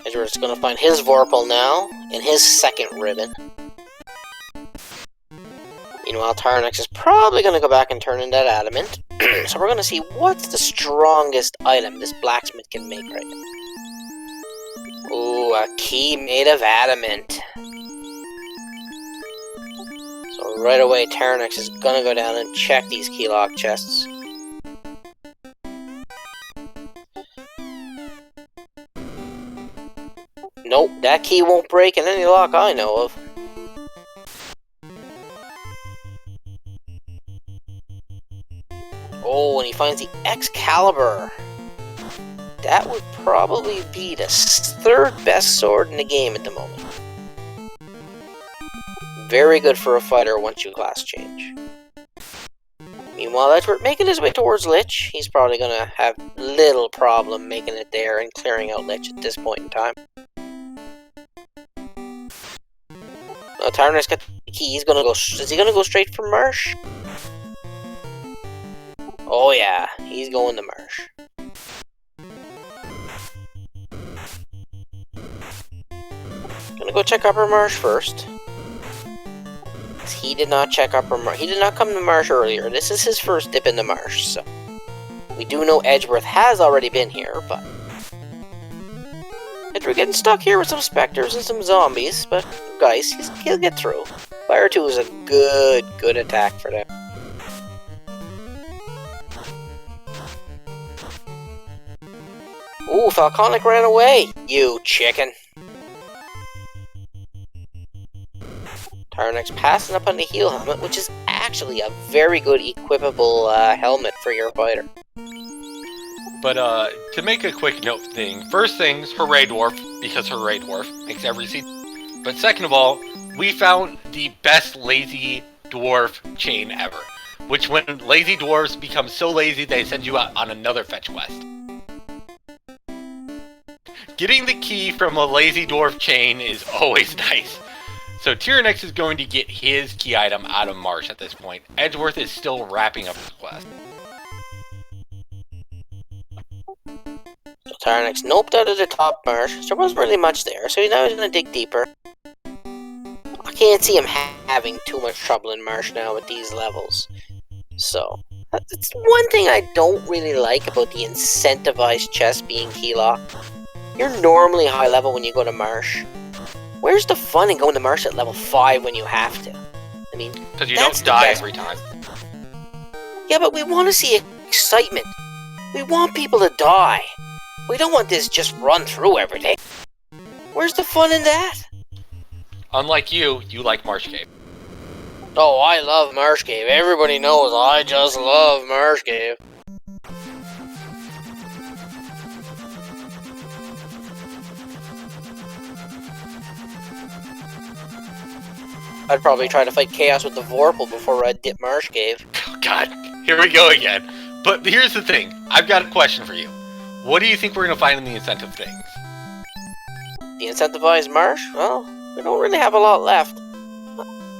Edgeworth's gonna find his Vorpal now, in his second ribbon. Meanwhile, Tyerenex is probably gonna go back and turn in that adamant. So we're gonna see what's the strongest item this blacksmith can make right now. Ooh, a key made of adamant. So right away, Tyerenex is gonna go down and check these key lock chests. Nope, that key won't break in any lock I know of. Oh, and he finds the Excalibur. That would probably be the third best sword in the game at the moment. Very good for a fighter once you class change. Meanwhile, Edgeworth making his way towards Lich. He's probably gonna have little problem making it there and clearing out Lich at this point in time. Tyerenex got the key. He's gonna go. Is he gonna go straight for Marsh? Oh yeah, he's going to Marsh. Gonna go check Upper Marsh first. He did not check Upper Marsh. He did not come to Marsh earlier. This is his first dip in the Marsh, so we do know Edgeworth has already been here, but Edgeworth getting stuck here with some specters and some zombies, but guys, he'll get through. Fire 2 is a good attack for them. Ooh, Falconic ran away, you chicken. Tyerenex passing up on the heal helmet, which is actually a very good equipable helmet for your fighter. But to make a quick note thing, first things, hooray dwarf, because hooray dwarf makes every season. But second of all, we found the best lazy dwarf chain ever. Which when lazy dwarves become so lazy they send you out on another fetch quest. Getting the key from a lazy dwarf chain is always nice. So Tyerenex is going to get his key item out of Marsh at this point. Edgeworth is still wrapping up his quest. So Tyerenex noped out of the top Marsh. There wasn't really much there, so now he's going to dig deeper. I can't see him having too much trouble in Marsh now at these levels. So, that's one thing I don't really like about the incentivized chest being key locked. You're normally high level when you go to Marsh. Where's the fun in going to Marsh at level 5 when you have to? I mean, because you don't die every time. Yeah, but we want to see excitement. We want people to die. We don't want this just run through every day. Where's the fun in that? Unlike you like Marsh Cave. Oh, I love Marsh Cave. Everybody knows I just love Marsh Cave. I'd probably try to fight Chaos with the Vorpal before I'd dip Marsh Cave. Oh god, here we go again. But here's the thing, I've got a question for you. What do you think we're going to find in the incentive things? The incentivized Marsh? Well, we don't really have a lot left.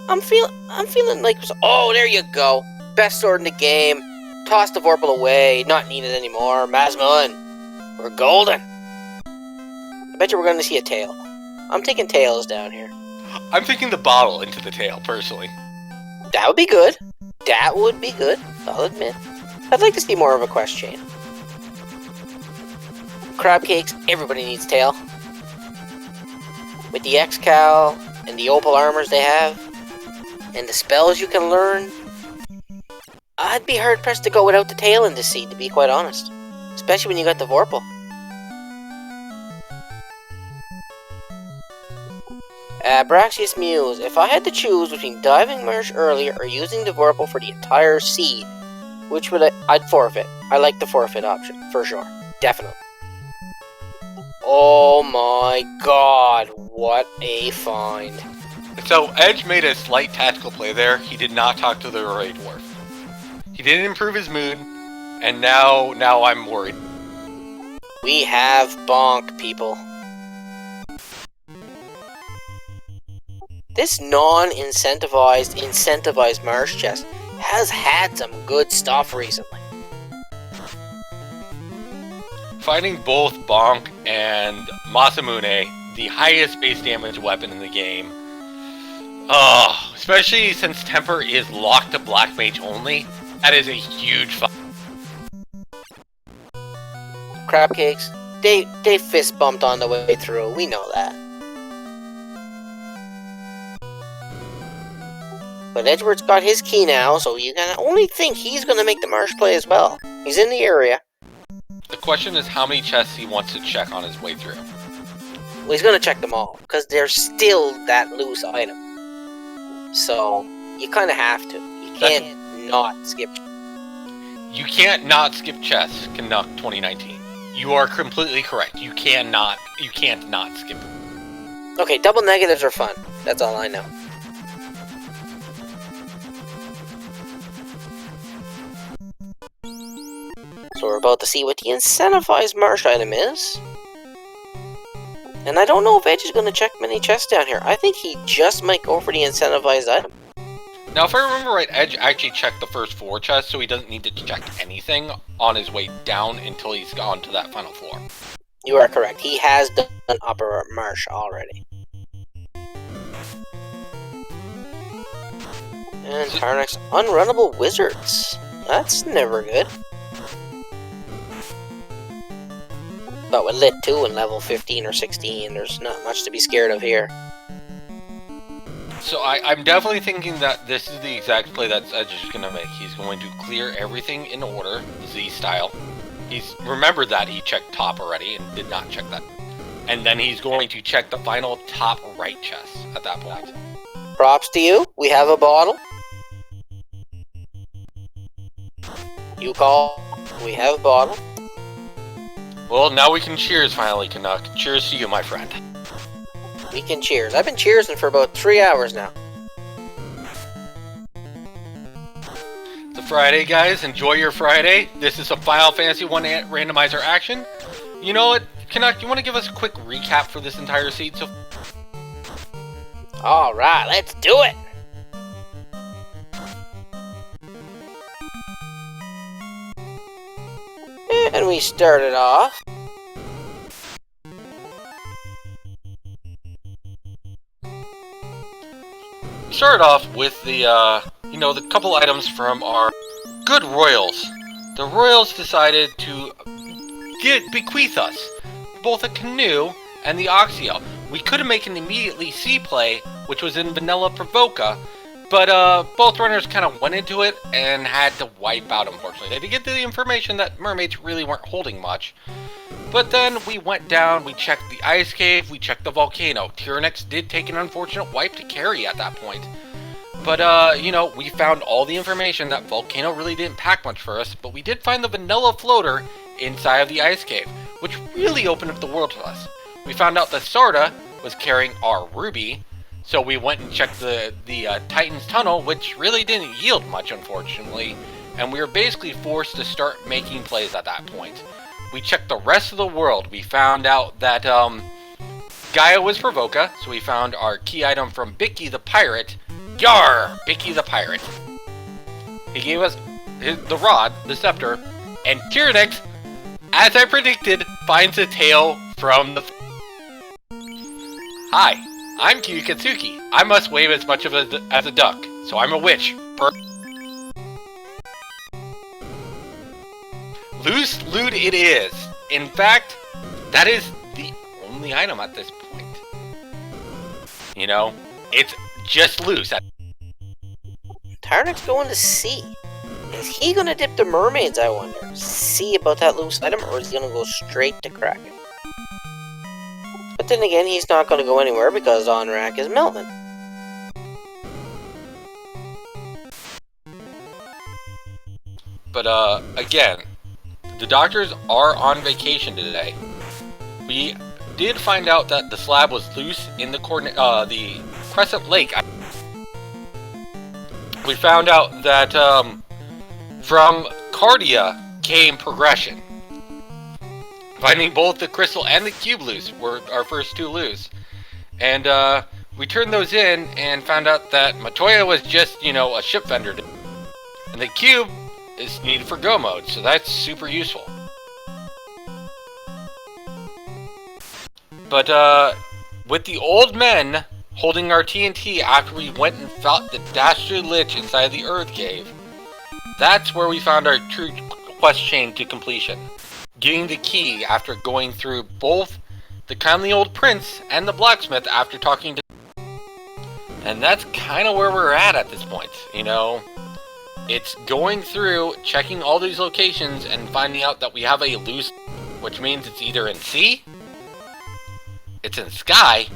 I'm feeling like, oh, there you go. Best sword in the game. Toss the Vorpal away. Not needed anymore. Mazmun. We're golden. I bet you we're going to see a tail. I'm taking tails down here. I'm thinking the bottle into the tail, personally. That would be good. That would be good, I'll admit. I'd like to see more of a quest chain. Crab cakes, everybody needs tail. With the X-Cal and the Opal armors they have, and the spells you can learn, I'd be hard-pressed to go without the tail in this seed, to be quite honest. Especially when you got the Vorpal. Abraxius Muse, if I had to choose between diving Marsh earlier or using the Vorpal for the entire seed, which would I'd forfeit. I like the forfeit option, for sure. Definitely. Oh my god, what a find. So, Edge made a slight tactical play there. He did not talk to the Ray Dwarf. He didn't improve his mood, and now I'm worried. We have bonk, people. This incentivized Marsh chest has had some good stuff recently. Finding both Bonk and Masamune, the highest base damage weapon in the game. Oh, especially since Temper is locked to Black Mage only, that is a huge fuck. Crab cakes, they fist bumped on the way through, we know that. But Edgeworth's got his key now, so you can only think he's gonna make the marsh play as well. He's in the area. The question is how many chests he wants to check on his way through. Well, he's gonna check them all, because there's still that loose item. So, you kinda have to. You can't not skip. You can't not skip chests, Canuck 2019. You are completely correct. You can't not skip them. Okay, double negatives are fun. That's all I know. So we're about to see what the incentivized marsh item is. And I don't know if Edge is going to check many chests down here. I think he just might go for the incentivized item. Now, if I remember right, Edge actually checked the first 4 chests, so he doesn't need to check anything on his way down until he's gone to that final floor. You are correct. He has done upper marsh already. And Tyerenex, unrunnable wizards. That's never good. But with Lit 2 and level 15 or 16, there's not much to be scared of here. So I'm definitely thinking that this is the exact play that Edge is going to make. He's going to clear everything in order, Z style. He's remembered that he checked top already and did not check that. And then he's going to check the final top right chest at that point. Props to you. We have a bottle. You call. We have a bottle. Well, now we can cheers finally, Canuck. Cheers to you, my friend. We can cheers. I've been cheersing for about 3 hours now. It's a Friday, guys. Enjoy your Friday. This is a Final Fantasy 1 randomizer action. You know what, Canuck, you want to give us a quick recap for this entire seed? So, alright, let's do it! And we started off. Started off with the, the couple items from our good royals. The royals decided to bequeath us both a canoe and the Oxio. We could have made an immediately C play, which was in Vanilla Provoca, but both runners kind of went into it and had to wipe out, unfortunately. They did get the information that mermaids really weren't holding much. But then we went down, we checked the ice cave, we checked the volcano. Tyerenex did take an unfortunate wipe to carry at that point. But, we found all the information that volcano really didn't pack much for us, but we did find the vanilla floater inside of the ice cave, which really opened up the world to us. We found out that Sarda was carrying our ruby, so we went and checked the Titan's tunnel, which really didn't yield much, unfortunately, and we were basically forced to start making plays at that point. We checked the rest of the world. We found out that Gaia was Provoca, so we found our key item from Bicky the Pirate. Yar! Bicky the Pirate. He gave us the rod, the scepter, and Tyerenex, as I predicted, finds a tail from the... Hi, I'm Kirikatsuki. I must wave as much as a duck, so I'm a witch. Loose loot it is. In fact, that is the only item at this point. You know, it's just loose. Tyerenex going to C. Is he going to dip the mermaids, I wonder? See about that loose item, or is he going to go straight to Kraken? But then again, he's not going to go anywhere because on rack is Melvin. But, again, the doctors are on vacation today. We did find out that the slab was loose in the Crescent Lake. We found out that from Cardia came progression. Finding both the crystal and the cube loose were our first 2 loose. And we turned those in and found out that Matoya was just, a ship vendor. And the cube is needed for go mode, so that's super useful. But, with the old men holding our TNT after we went and fought the dastardly lich inside the Earth Cave, that's where we found our true quest chain to completion. Getting the key after going through both the kindly old prince and the blacksmith after talking to... And that's kind of where we're at this point, you know? It's going through, checking all these locations, and finding out that we have a loose... Which means it's either in sea, it's in sky,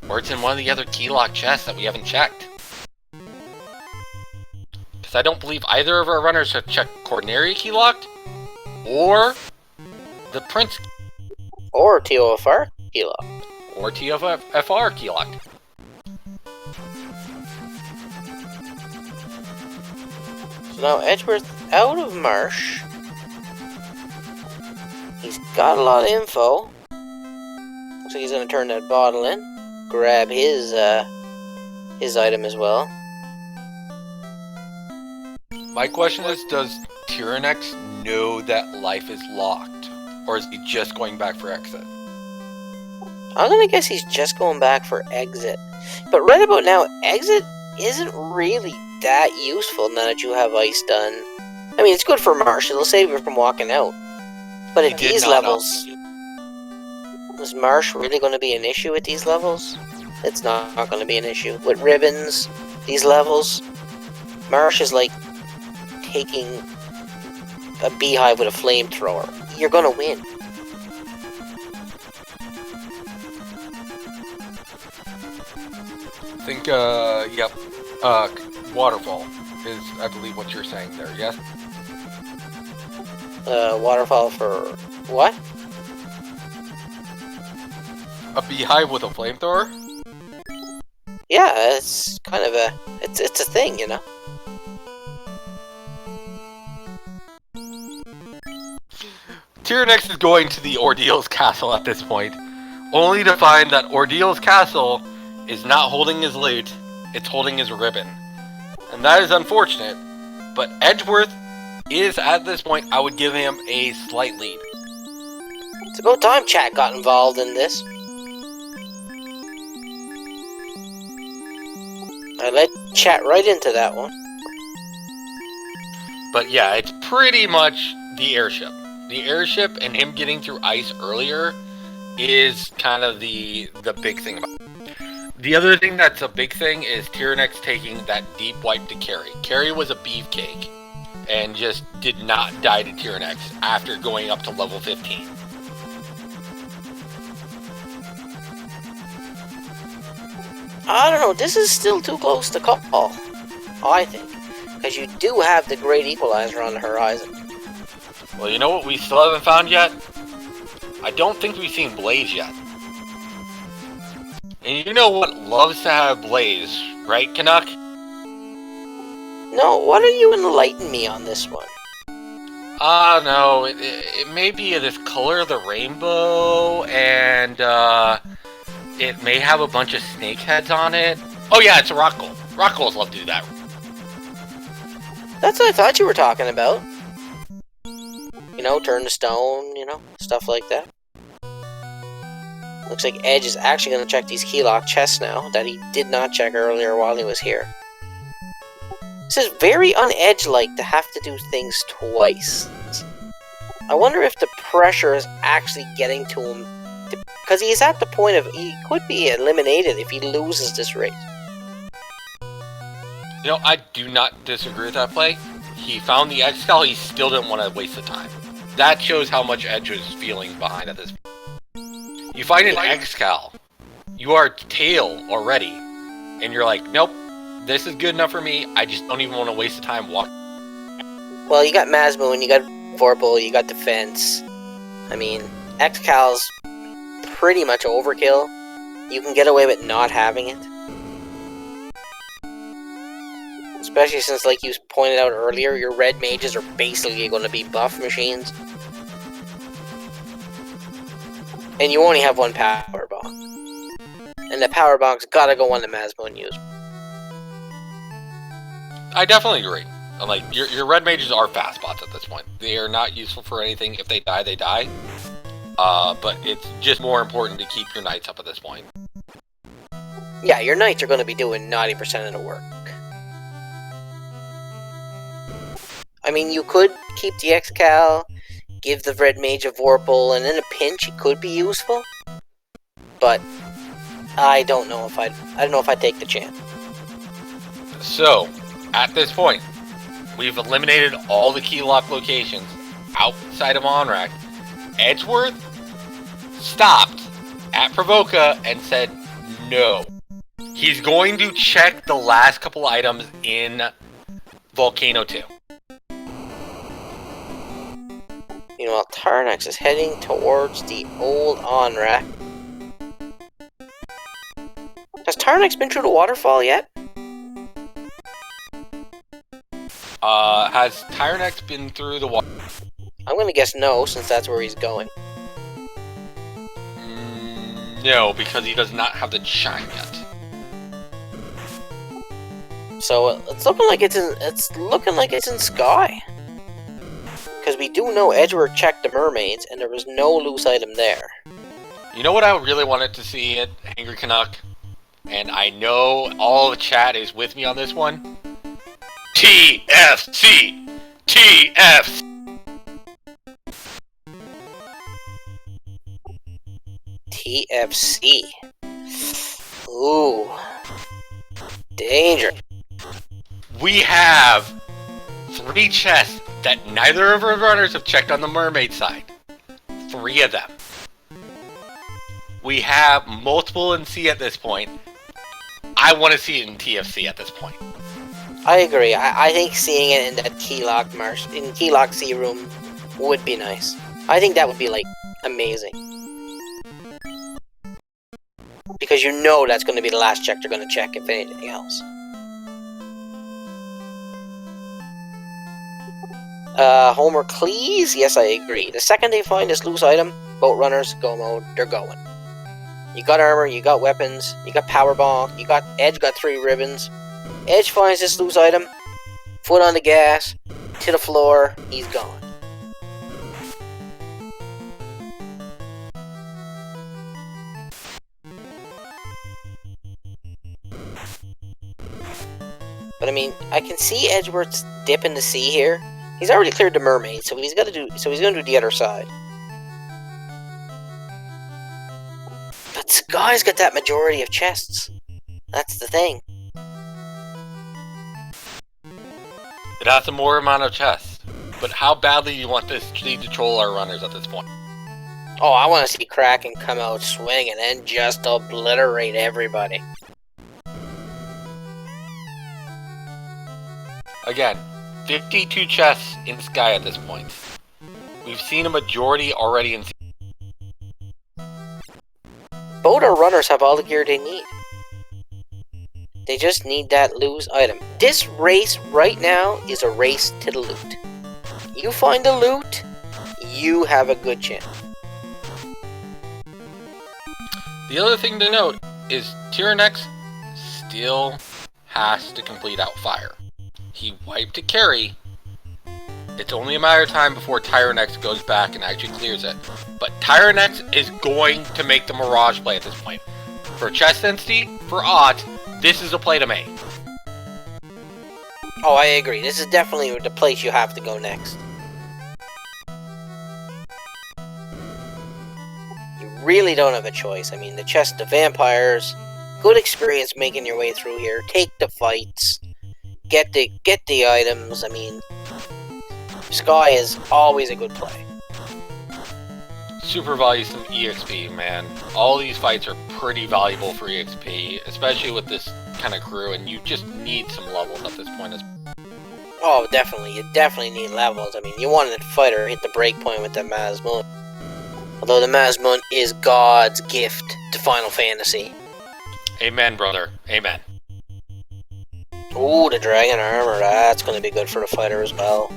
or it's in one of the other key lock chests that we haven't checked. Because I don't believe either of our runners have checked Coordinary key locked, or the Prince... Or TOFR key locked. Or TOFR key locked. So now Edgeworth out of Marsh. He's got a lot of info. Looks like he's gonna turn that bottle in. Grab his item as well. My question is, does Tyerenex know that life is locked? Or is he just going back for exit? I'm gonna guess he's just going back for exit. But right about now, exit isn't really that useful now that you have ice done. I mean, it's good for Marsh, it'll save you from walking out. But at these levels, is Marsh really going to be an issue at these levels? It's not going to be an issue. With ribbons, these levels, Marsh is like taking a beehive with a flamethrower. You're going to win. I think, yep. Waterfall is, I believe, what you're saying there, yes? Waterfall for what? A beehive with a flamethrower? Yeah, it's kind of a... It's a thing, you know? Tyerenex is going to the Ordeal's castle at this point, only to find that Ordeal's castle is not holding his loot, it's holding his ribbon. And that is unfortunate, but Edgeworth is, at this point, I would give him a slight lead. It's about time chat got involved in this. I let chat right into that one. But yeah, it's pretty much the airship. The airship and him getting through ice earlier is kind of the big thing about it. The other thing that's a big thing is Tyerenex taking that deep wipe to Carrie. Carrie was a beefcake and just did not die to Tyerenex after going up to level 15. I don't know, this is still too close to call, I think. Because you do have the Great Equalizer on the horizon. Well, you know what we still haven't found yet? I don't think we've seen Blaze yet. And you know what loves to have Blaze, right, Canuck? No, why don't you enlighten me on this one? No, it may be this color of the rainbow, and, it may have a bunch of snake heads on it. Oh yeah, it's a rock gold. Rock golds love to do that. That's what I thought you were talking about. You know, turn to stone, you know, stuff like that. Looks like Edge is actually going to check these keylock chests now, that he did not check earlier while he was here. This is very un-Edge-like to have to do things twice. I wonder if the pressure is actually getting to him, because he's at the point of, he could be eliminated if he loses this race. You know, I do not disagree with that play. He found the X-Cal, he still didn't want to waste the time. That shows how much Edge was feeling behind at this point. You find an X-Cal, you are tail already, and you're like, nope, this is good enough for me, I just don't even want to waste the time walking. Well, you got Mazmoon, you got Vorpal, you got Defense. I mean, X-Cal's pretty much overkill. You can get away with not having it. Especially since, like you pointed out earlier, your red mages are basically going to be buff machines. And you only have one power box. And the power box gotta go on the Mazmoon use. I definitely agree. I'm like, your red mages are fast bots at this point. They are not useful for anything. If they die, they die. but it's just more important to keep your knights up at this point. Yeah, your knights are going to be doing 90% of the work. I mean, you could keep the X-Cal, give the Red Mage a Vorpal, and in a pinch, it could be useful. But I don't know if I'd take the chance. So, at this point, we've eliminated all the key lock locations outside of Onrak. Edgeworth stopped at Provoca and said no. He's going to check the last couple items in Volcano 2. Meanwhile, Tyerenex is heading towards the old Onrak. Has Tyerenex been through the waterfall yet? Has Tyerenex been through the water? I'm gonna guess no, since that's where he's going. No, because he does not have the chime yet. So it's looking like it's in Sky. Because we do know Edgeworth checked the mermaids, and there was no loose item there. You know what I really wanted to see at Angry Canuck? And I know all the chat is with me on this one. TFC! TFC! TFC. Ooh. Danger. We have 3 chests that neither of our runners have checked on the mermaid side. 3 of them. We have multiple in C at this point. I want to see it in TFC at this point. I agree. I think seeing it in that Keylock C room would be nice. I think that would be, like, amazing. Because you know that's going to be the last check they're going to check, if anything else. Homer Cleese? Yes, I agree. The second they find this loose item, boat runners, go mode, they're going. You got armor, you got weapons, you got power bomb, Edge got 3 ribbons. Edge finds this loose item, foot on the gas, to the floor, he's gone. But I mean, I can see Edgeworth's dip in the sea here. He's already cleared the mermaid, so he's gonna do the other side. But Sky's got that majority of chests. That's the thing. It has a more amount of chests. But how badly do you want this to troll our runners at this point? Oh, I want to see Kraken come out swinging and just obliterate everybody. Again, 52 chests in Sky at this point. We've seen a majority already in... Both our runners have all the gear they need. They just need that loose item. This race right now is a race to the loot. You find the loot, you have a good chance. The other thing to note is Tyerenex still has to complete out fire. He wiped a carry. It's only a matter of time before Tyerenex goes back and actually clears it. But Tyerenex is going to make the Mirage play at this point. For chest density, for odds, this is a play to make. Oh, I agree. This is definitely the place you have to go next. You really don't have a choice. I mean, the chest of vampires, good experience making your way through here. Take the fights. Get the items. I mean, Sky is always a good play. Super value some EXP, man. All these fights are pretty valuable for EXP, especially with this kind of crew, and you just need some levels at this point. Oh, definitely. You definitely need levels. I mean, you wanted the fighter hit the break point with the Mazmun. Although the Mazmun is God's gift to Final Fantasy. Amen, brother. Amen. Ooh, the dragon armor. That's going to be good for the fighter as well.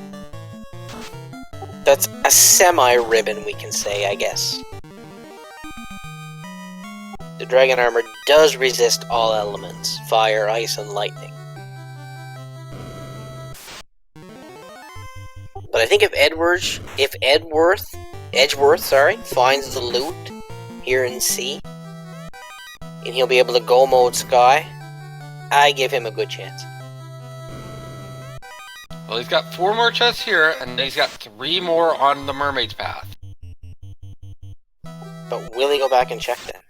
That's a semi-ribbon, we can say, I guess. The dragon armor does resist all elements. Fire, ice, and lightning. But I think if Edgeworth Edgeworth, finds the loot here in C, and he'll be able to go mode Sky, I give him a good chance. Well, he's got 4 more chests here, and he's got 3 more on the Mermaid's Path. But will he go back and check them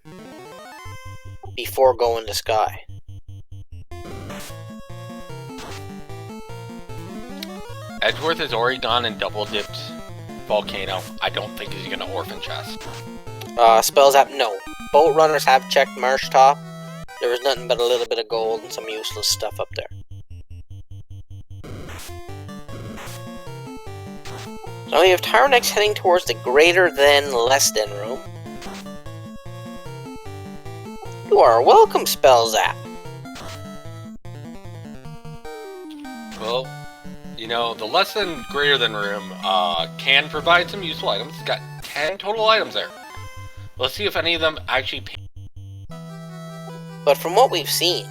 before going to Sky? Edgeworth has already gone and double dipped Volcano. I don't think he's gonna orphan chest. Spells app, no. Boat runners have checked Marsh Top. There was nothing but a little bit of gold and some useless stuff up there. So we have Tyerenex heading towards the greater than less than room. You are welcome, Spells app. Well, you know, the less than greater than room can provide some useful items. It's got 10 total items there. Let's see if any of them actually pay. But from what we've seen,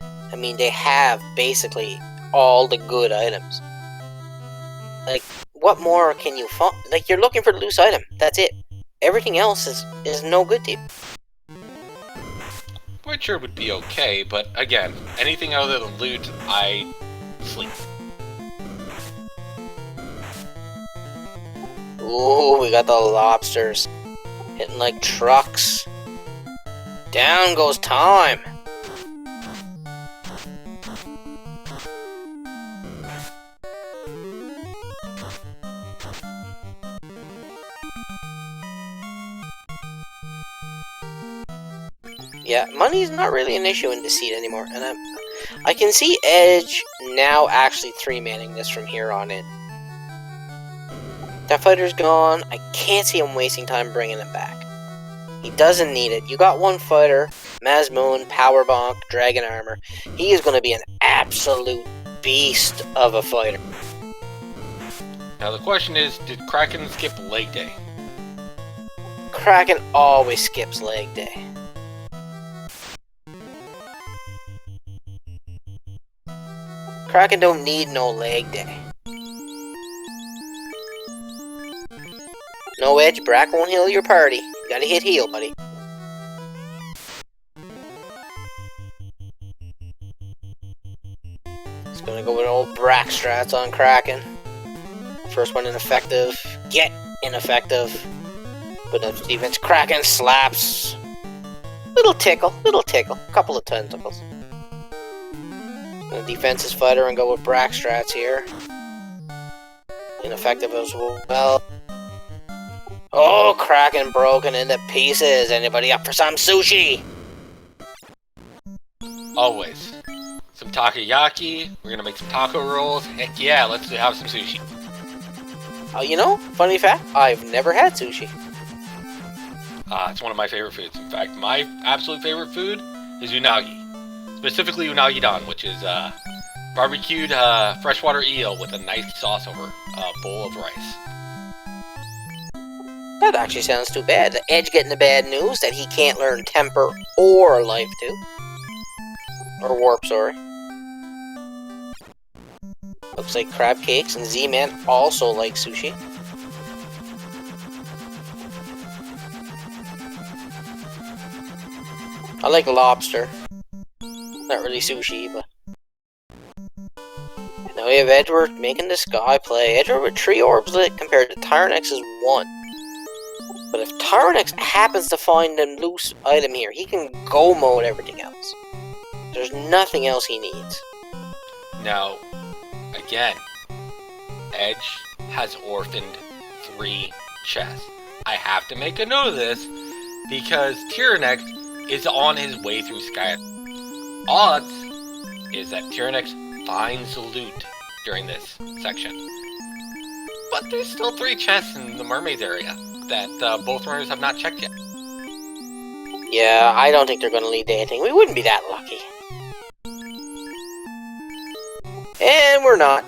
I mean, they have basically all the good items. Like, what more can you find? Like, you're looking for the loose item. That's it. Everything else is no good to you. Witcher would be okay, but again, anything other than loot, I sleep. Ooh, we got the lobsters. Hitting like trucks. Down goes time. Yeah, money's not really an issue in Deceit anymore, and I can see Edge now actually 3-manning this from here on in. That fighter's gone. I can't see him wasting time bringing him back. He doesn't need it. You got one fighter, Mazmoon, Power Bonk, Dragon Armor. He is going to be an absolute beast of a fighter. Now the question is, did Kraken skip leg day? Kraken always skips leg day. Kraken don't need no leg day. No Edge, Brack won't heal your party. You gotta hit heal, buddy. Just gonna go with old Brack strats on Kraken. First one ineffective. Get ineffective. Good enough defense. Kraken slaps. Little tickle. Couple of tentacles. Gonna defense his fighter and go with Brack strats here. Ineffective as well. Oh, Kraken broken into pieces. Anybody up for some sushi? Always. Some takoyaki. We're gonna make some taco rolls. Heck yeah, let's have some sushi. Oh, you know, funny fact, I've never had sushi. It's one of my favorite foods. In fact, my absolute favorite food is unagi. Specifically unagi don, which is barbecued freshwater eel with a nice sauce over a bowl of rice. That actually sounds too bad. The Edge getting the bad news that he can't learn Temper or Life 2. Or Warp, sorry. Looks like Crab Cakes and Z-Man also like sushi. I like lobster. Not really sushi, but... And now we have Edgeworth making the Sky play. Edgeworth with 3 orbs lit compared to Tyrenex's 1. But if Tyerenex happens to find a loose item here, he can go mode everything else. There's nothing else he needs. Now, again, Edge has orphaned 3 chests. I have to make a note of this because Tyerenex is on his way through Sky. Odds is that Tyerenex finds the loot during this section. But there's still 3 chests in the Mermaids area that both runners have not checked yet. Yeah, I don't think they're going to lead to anything. We wouldn't be that lucky. And we're not.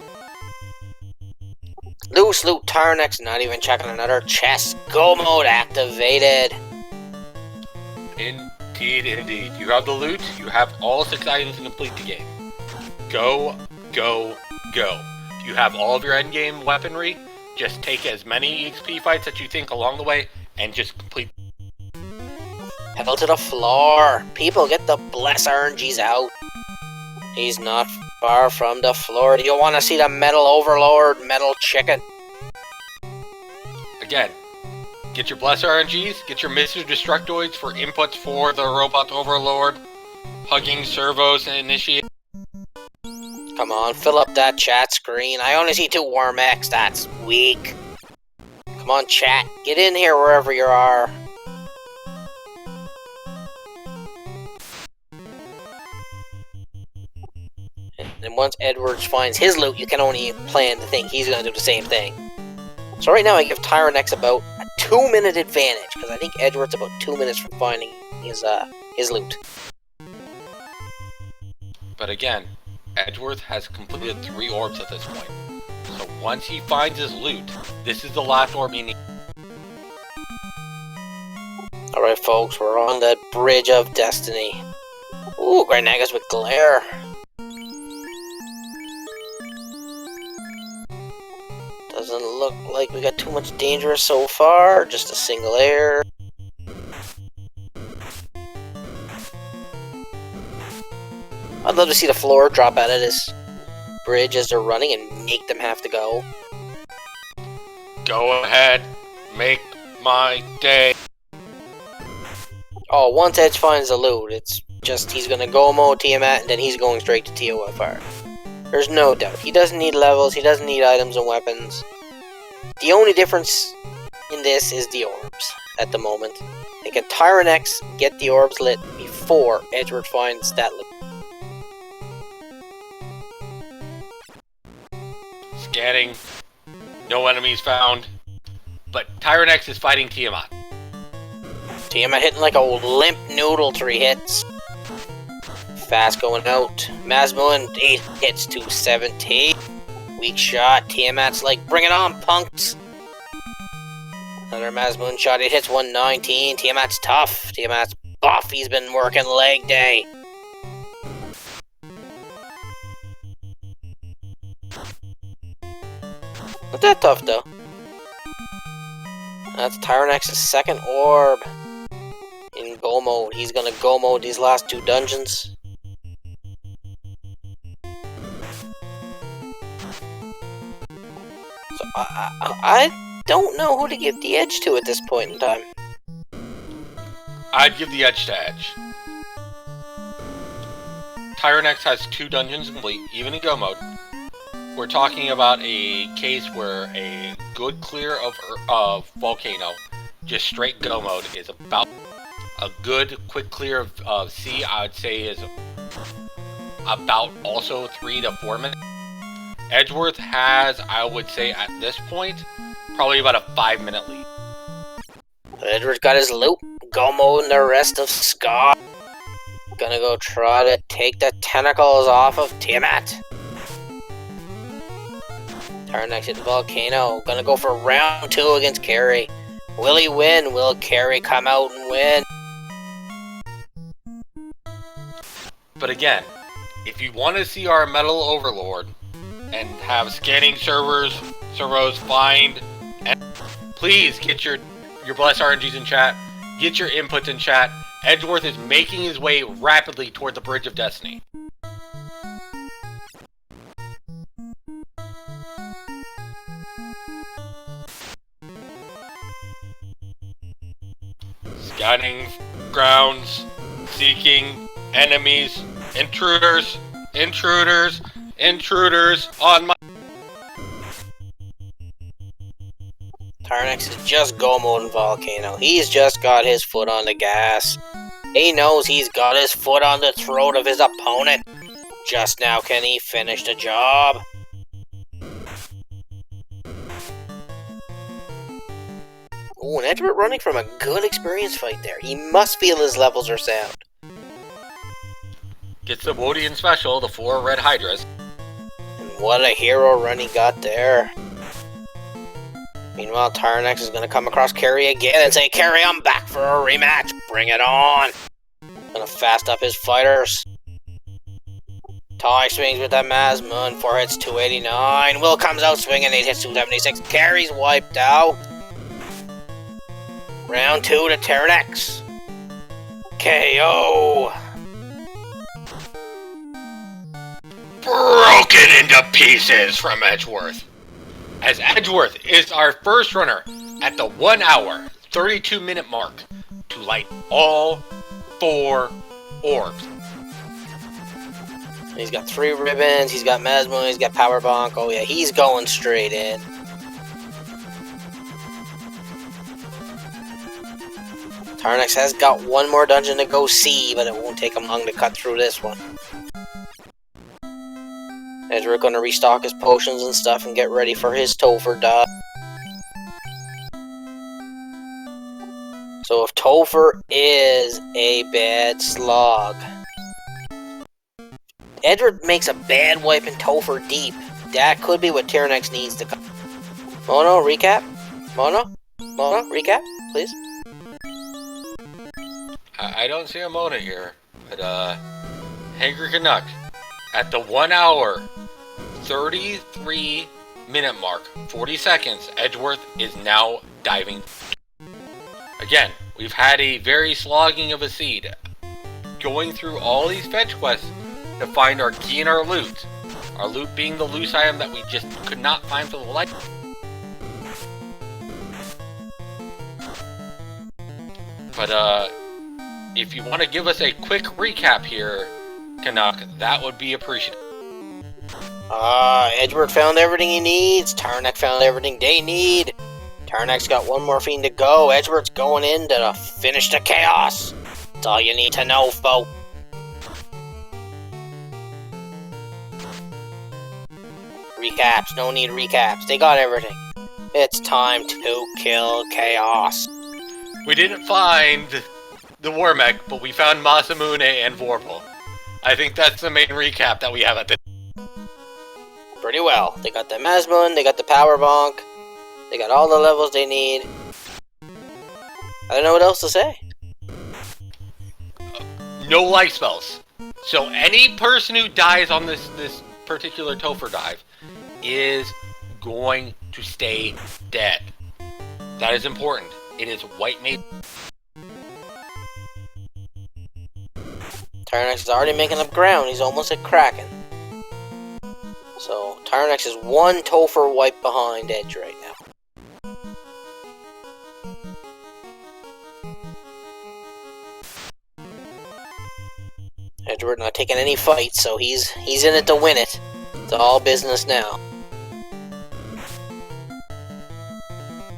Loose loot, Tyerenex, not even checking another chest. Go mode activated. Indeed, indeed. You have the loot, you have all 6 items to complete the game. Go, go, go. You have all of your endgame weaponry, Just take as many EXP fights that you think along the way, and just complete. Pedal to the floor. People, get the bless RNGs out. He's not far from the floor. Do you want to see the metal overlord, metal chicken? Again, get your bless RNGs, get your Mr. Destructoids for inputs for the robot overlord, hugging servos and initiate. Come on, fill up that chat screen. I only see 2 Worm X. That's weak. Come on, chat. Get in here wherever you are. And once Edwards finds his loot, you can only plan to think he's going to do the same thing. So right now I give Tyerenex about a 2-minute advantage, because I think Edgeworth's about 2 minutes from finding his loot. But again, Edgeworth has completed 3 orbs at this point. So once he finds his loot, this is the last orb he needs. Alright folks, we're on the Bridge of Destiny. Ooh, Great Nagas with Glare. Doesn't look like we got too much danger so far, just a single air. I'd love to see the floor drop out of this bridge as they're running and make them have to go. Go ahead, make my day. Oh, once Edge finds the loot, it's just he's gonna go mode Tiamat and then he's going straight to TOFR. There's no doubt. He doesn't need levels, he doesn't need items and weapons. The only difference in this is the orbs at the moment. They can Tyerenex get the orbs lit before Edgeworth finds that loot. Scanning. No enemies found. But Tyerenex is fighting Tiamat. Tiamat hitting like a limp noodle, 3 hits. Fast going out. Masmoon, 8 hits to 17. Weak shot. Tiamat's like, bring it on, punks. Another Masmoon shot. 8 hits, 119. Tiamat's tough. Tiamat's buff. He's been working leg day. Not that tough, though. That's Tyerenex's 2nd orb. In go mode. He's gonna go mode these last 2 dungeons. So I don't know who to give the edge to at this point in time. I'd give the edge to Edge. Tyerenex has 2 dungeons complete, even in go mode. We're talking about a case where a good clear of Volcano, just straight go mode, is about a good quick clear of C, I would say is about also 3 to 4 minutes. Edgeworth has, I would say at this point, probably about a 5-minute lead. Edgeworth got his loot, go mode and the rest of Scott. Gonna go try to take the tentacles off of Tiamat. Tyerenex hit the Volcano. Gonna go for round 2 against Carrie. Will he win? Will Carrie come out and win? But again, if you want to see our Metal Overlord and have scanning servos find, and please get your bless RNGs in chat, get your inputs in chat. Edgeworth is making his way rapidly toward the Bridge of Destiny. Scanning grounds, seeking enemies, intruders on my... Tyerenex is just go mode in Volcano. He's just got his foot on the gas. He knows he's got his foot on the throat of his opponent. Just now can he finish the job? Ooh, and Edgeworth running from a good experience fight there. He must feel his levels are sound. Gets the Wodian special, the 4 red hydras. And what a hero run he got there. Meanwhile, Tyerenex is going to come across Carrie again and say, Carrie, I'm back for a rematch. Bring it on. Gonna fast up his fighters. Ty swings with that Masmun. 4 hits, 289. Will comes out swinging. 8 hits, 276. Carry's wiped out. Round 2 to Tyerenex. KO. Broken into pieces from Edgeworth. As Edgeworth is our first runner at the 1 hour, 32-minute mark to light all 4 orbs. He's got 3 ribbons, he's got Masmun, he's got Power Bonk. Oh yeah, he's going straight in. Tyerenex has got 1 more dungeon to go see, but it won't take him long to cut through this one. Edgeworth gonna restock his potions and stuff and get ready for his Topher dodge. So if Topher is a bad slog, Edgeworth makes a bad wipe and Topher deep. That could be what Tyerenex needs to come. Mono, recap? Mono, recap, please. I don't see a Mona here, but Hangry Canuck at the 1 hour, 33-minute mark, 40 seconds, Edgeworth is now diving. Again, we've had a very slogging of a seed, going through all these fetch quests to find our key and our loot. Our loot being the loose item that we just could not find for the life. But if you want to give us a quick recap here, Canuck, that would be appreciated. Edgeworth found everything he needs. Tyerenex found everything they need. Tyerenex got 1 more fiend to go. Edgeworth's going in to finish the chaos. That's all you need to know, folks. Recaps, no need recaps. They got everything. It's time to kill chaos. We didn't find the War Mech, but we found Masamune and Vorpal. I think that's the main recap that we have at this. Pretty well. They got the Masmun, they got the Power Bonk, they got all the levels they need. I don't know what else to say. No life spells. So any person who dies on this particular Topher dive is going to stay dead. That is important. It is white mage. Tyerenex is already making up ground. He's almost at Kraken. So Tyerenex is 1 Topher wipe behind Edge right now. Edgeworth not taking any fights, so he's in it to win it. It's all business now.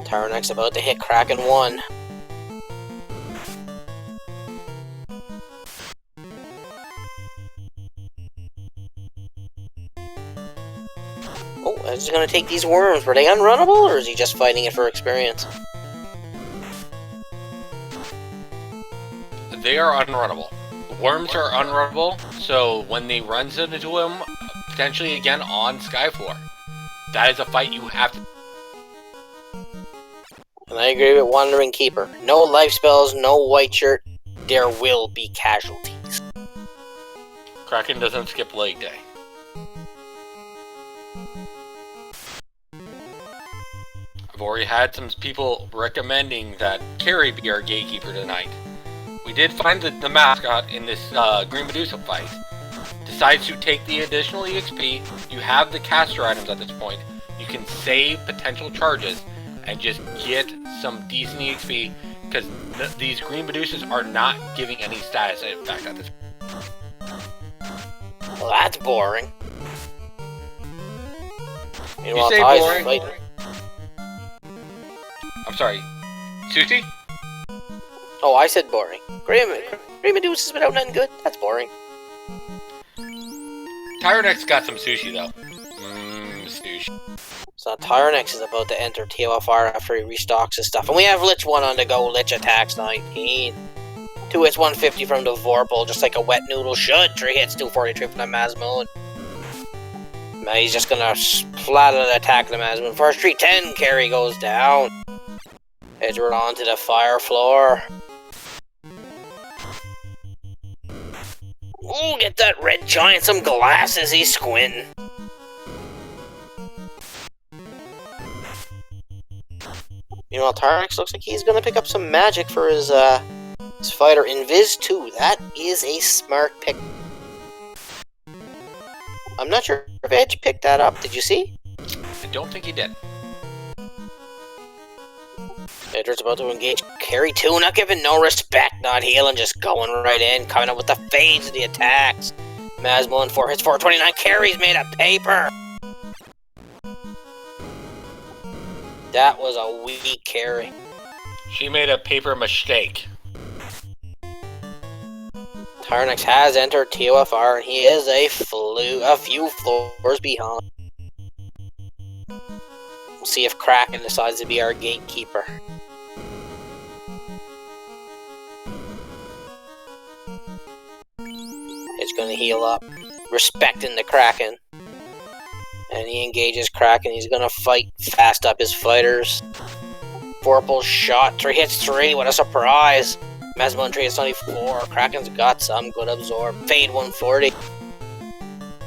Tyerenex about to hit Kraken 1. Oh, is he gonna take these worms? Were they unrunnable, or is he just fighting it for experience? They are unrunnable. Worms are unrunnable, so when they runs into him, potentially again on Skyfloor, that is a fight you have to. And I agree with Wandering Keeper. No life spells, no white shirt. There will be casualties. Kraken doesn't skip leg day. I've already had some people recommending that Carrie be our gatekeeper tonight. We did find the mascot in this Green Medusa fight. Decides to take the additional EXP. You have the caster items at this point. You can save potential charges and just get some decent EXP, because these Green Medusas are not giving any status effect at this point. Well, that's boring. You say boring? I'm sorry, Sushi? Oh, I said boring. Green Medusa's been out nothing good. That's boring. Tyerenex got some sushi though. Sushi. So Tyerenex is about to enter TOFR after he restocks his stuff. And we have Lich 1 on the go. Lich attacks 19. 2 hits, 150 from the Vorpal, just like a wet noodle should. 3 hits, 243 from the Masmun. Now he's just gonna flat out attack the Masmun. First 310 carry goes down. Edgeworth onto the fire floor. Ooh, get that red giant some glasses, he's squinting. Meanwhile, Tyerenex looks like he's gonna pick up some magic for his fighter Invis 2. That is a smart pick. I'm not sure if Edge picked that up. Did you see? I don't think he did. Edgeworth's about to engage carry 2, not giving no respect, not healing, just going right in, coming up with the fades of the attacks. Masmo in 4 hits, 429 carries made of paper. That was a weak carry. She made a paper mistake. Tyerenex has entered TOFR and he is a few floors behind. We'll see if Kraken decides to be our gatekeeper. It's gonna heal up, respecting the Kraken. And he engages Kraken, he's gonna fight fast up his fighters. Vorpal's shot, 3 hits 3, what a surprise! Masmo and 3 hits 24, Kraken's got some good absorb. Fade 140.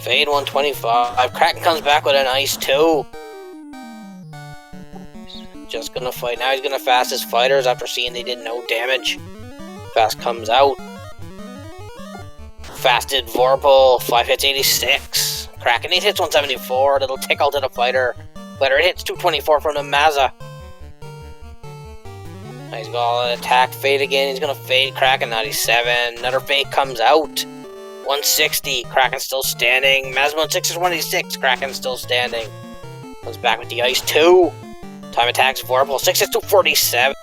Fade 125, Kraken comes back with an ice 2. Just gonna fight, now he's gonna fast his fighters after seeing they did no damage. Fast comes out. Fasted Vorpal, 5 hits 86. Kraken 8 hits 174, little tickle to the fighter. Fighter hits 224 from the Mazza. He's gonna attack fade again, he's gonna fade Kraken 97. Another fade comes out. 160, Kraken still standing. Masmo 6 is 186, Kraken still standing. Comes back with the ice 2. Time attacks Vorpal, 6 hits 247.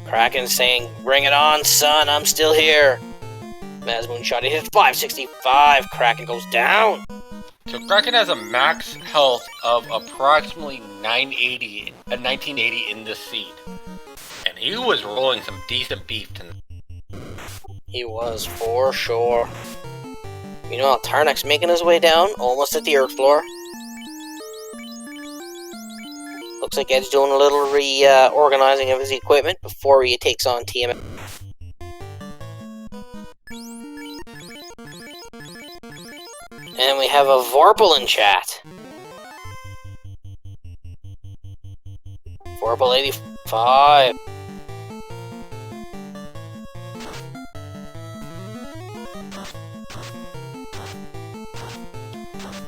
Kraken saying, bring it on, son, I'm still here. Masmoon shot, he hits 565, Kraken goes down. So Kraken has a max health of approximately 980, 1980 in this seed. And he was rolling some decent beef tonight. He was, for sure. You know, Tyerenex making his way down, almost at the earth floor. Looks like Ed's doing a little reorganizing of his equipment before he takes on TMS. And we have a Vorpal in chat. Vorpal 85.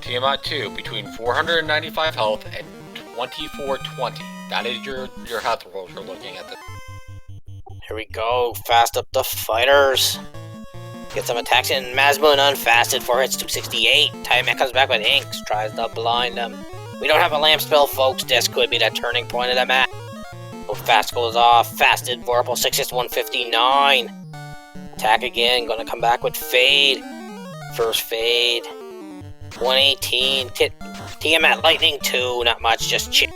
Tiamat 2, between 495 health and 2420. That is your health rolls you're looking at. Here we go, fast up the fighters. Get some attacks in. Masmoon unfasted, 4 hits 268. Tyerenex comes back with Inks, tries to blind him. We don't have a lamp spell, folks. This could be the turning point of the match. So fast goes off. Fasted Vorpal, 6 hits 159. Attack again, gonna come back with fade. First fade. 118. Tiamat Lightning 2, not much, just chip.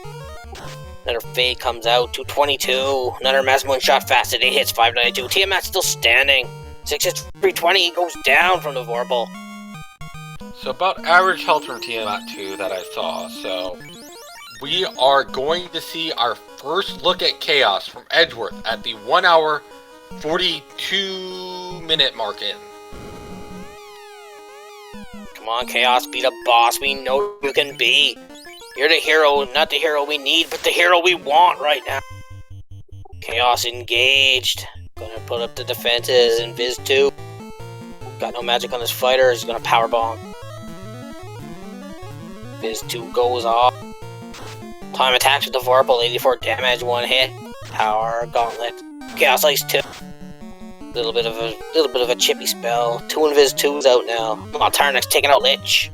Another fade comes out, 222. Another Masmoon shot fasted, 8 hits 592. Tiamat's still standing. 6 hits 320, he goes down from the Vorpal. So about average health from Tiamat 2 that I saw, so we are going to see our first look at Chaos from Edgeworth at the 1 hour 42 minute mark in. Come on, Chaos, be the boss we know you can be. You're the hero, not the hero we need, but the hero we want right now. Chaos engaged. Gonna put up the defenses in Viz 2. Got no magic on his fighter, he's gonna powerbomb. Viz 2 goes off. Time attacks with the Vorpal, 84 damage, 1 hit. Power gauntlet. Chaos Ice 2. Little bit of a chippy spell. 2 Invis 2's out now. Oh, Tyerenex taking out Lich.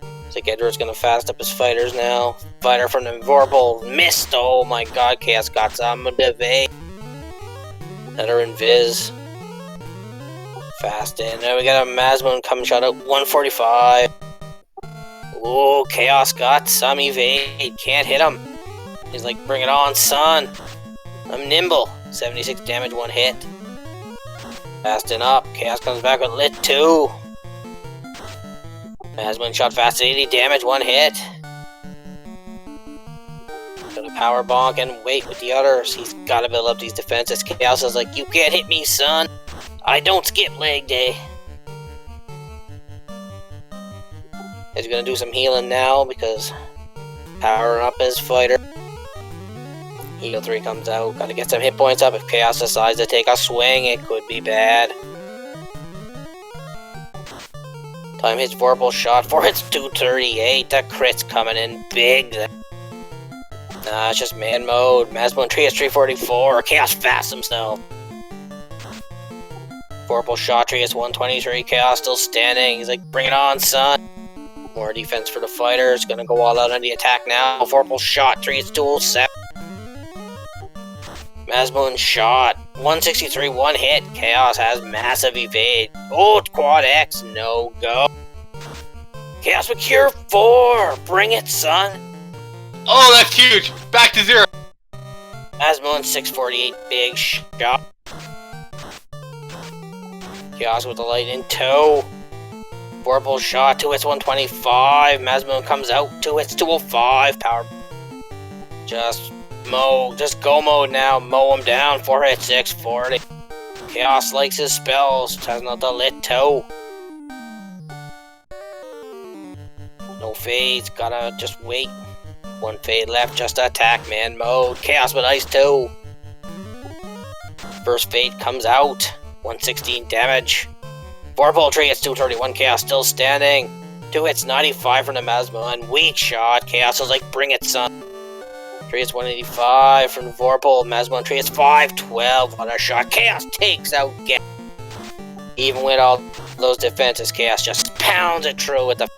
Looks like Edgeworth's gonna fast up his fighters now. Fighter from the Vorpal missed. Oh my god, Chaos got some evade. Another Invis. Fast in. Now we got a Masmoon coming shot out. 145. Ooh, Chaos got some evade. Can't hit him. He's like, bring it on, son. I'm nimble. 76 damage, 1 hit. Fasting up. Chaos comes back with Lit 2. Masmoon shot fast, 80 damage, 1 hit. Gonna power bonk and wait with the others. He's gotta build up these defenses. Chaos is like, you can't hit me, son. I don't skip leg day. He's gonna do some healing now because powering up his fighter. Heal 3 comes out. Gotta get some hit points up. If Chaos decides to take a swing, it could be bad. Time hits Vorpal shot for it's 238. The crit's coming in big. Nah, it's just man mode. Masmo Tree is 344. Chaos fast himself. Vorpal shot tree is 123. Chaos still standing. He's like, bring it on, son. More defense for the fighters. Gonna go all out on the attack now. Vorpal shot tree is 207. Masmo shot. 163, one hit. Chaos has massive evade. Oh, quad X. No go. Chaos with cure 4. Bring it, son. Oh, that's huge! Back to 0! Masmo 648, big shot. Chaos with the light in tow. Vorpal shot, 2 hits 125. Masmo comes out, 2 hits 205. Power. Just go mode now. Mow him down, 4 hits 640. Chaos likes his spells, has not the lit toe. No fades, gotta just wait. 1 fade left, just attack man mode. Chaos with ice too. First fade comes out. 116 damage. Vorpal tree hits 231. Chaos still standing. 2 hits 95 from the Masmo and weak shot. Chaos is like, bring it, son. Tree hits 185 from Vorpal. Masmo tree hits 512. What a shot. Chaos takes out. Even with all those defenses, Chaos just pounds it through with the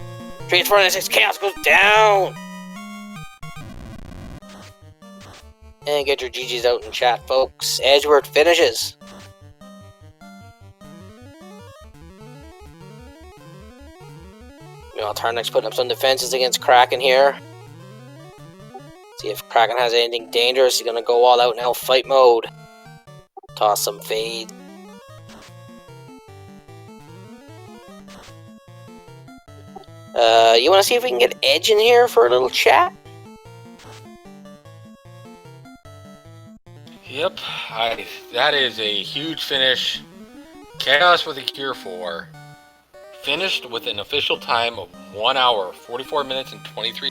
tree hits 496. Chaos goes down. And get your GGs out in chat, folks. Edgeworth finishes. Tyerenex putting up some defenses against Kraken here. See if Kraken has anything dangerous. He's gonna go all out now, fight mode. Toss some fade. You wanna see if we can get Edge in here for a little chat? Yep, that is a huge finish. Chaos with a cure 4. Finished with an official time of 1 hour, 44 minutes, and 23.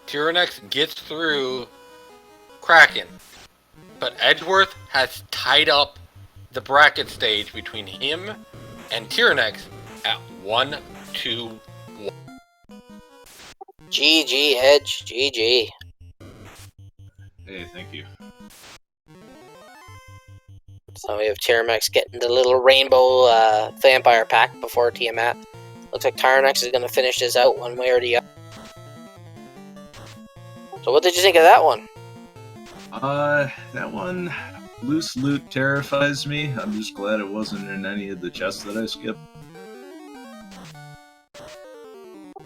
Tyerenex gets through Kraken, but Edgeworth has tied up the bracket stage between him and Tyerenex at 1-2-1. GG, Edge. GG. Hey, thank you. So we have Tyerenex getting the little rainbow vampire pack before Tiamat. Looks like Tyerenex is going to finish this out one way or the other. So what did you think of that one? That one, loose loot terrifies me. I'm just glad it wasn't in any of the chests that I skipped.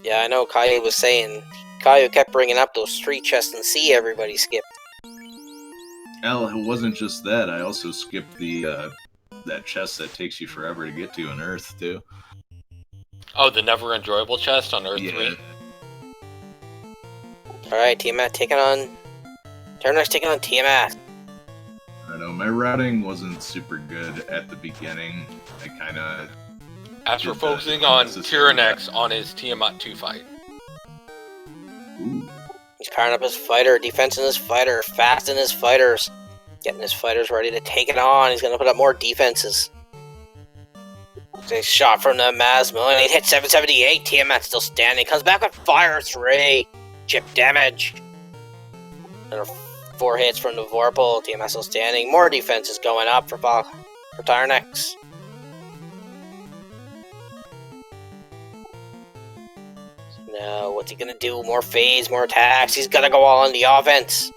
Yeah, I know Caillou was saying, Caillou kept bringing up those 3 chests and C everybody skipped. Hell, it wasn't just that. I also skipped the that chest that takes you forever to get to on Earth, too. Oh, the never enjoyable chest on Earth 3? Alright, Tiamat taking on... Tyerenex taking on Tiamat. I don't know, my routing wasn't super good at the beginning. I kinda... After focusing on Tyerenex on his Tiamat 2 fight. Ooh. He's powering up his fighter, defensing his fighter, fasting his fighters. Getting his fighters ready to take it on. He's going to put up more defenses. Nice shot from the Masmo, and he hit 778. Tiamat still standing. Comes back with fire 3. Chip damage. Another 4 hits from the Vorpal. Tiamat still standing. More defenses going up for Tyerenex. Now, what's he gonna do? More fades, more attacks. He's gonna go all on the offense.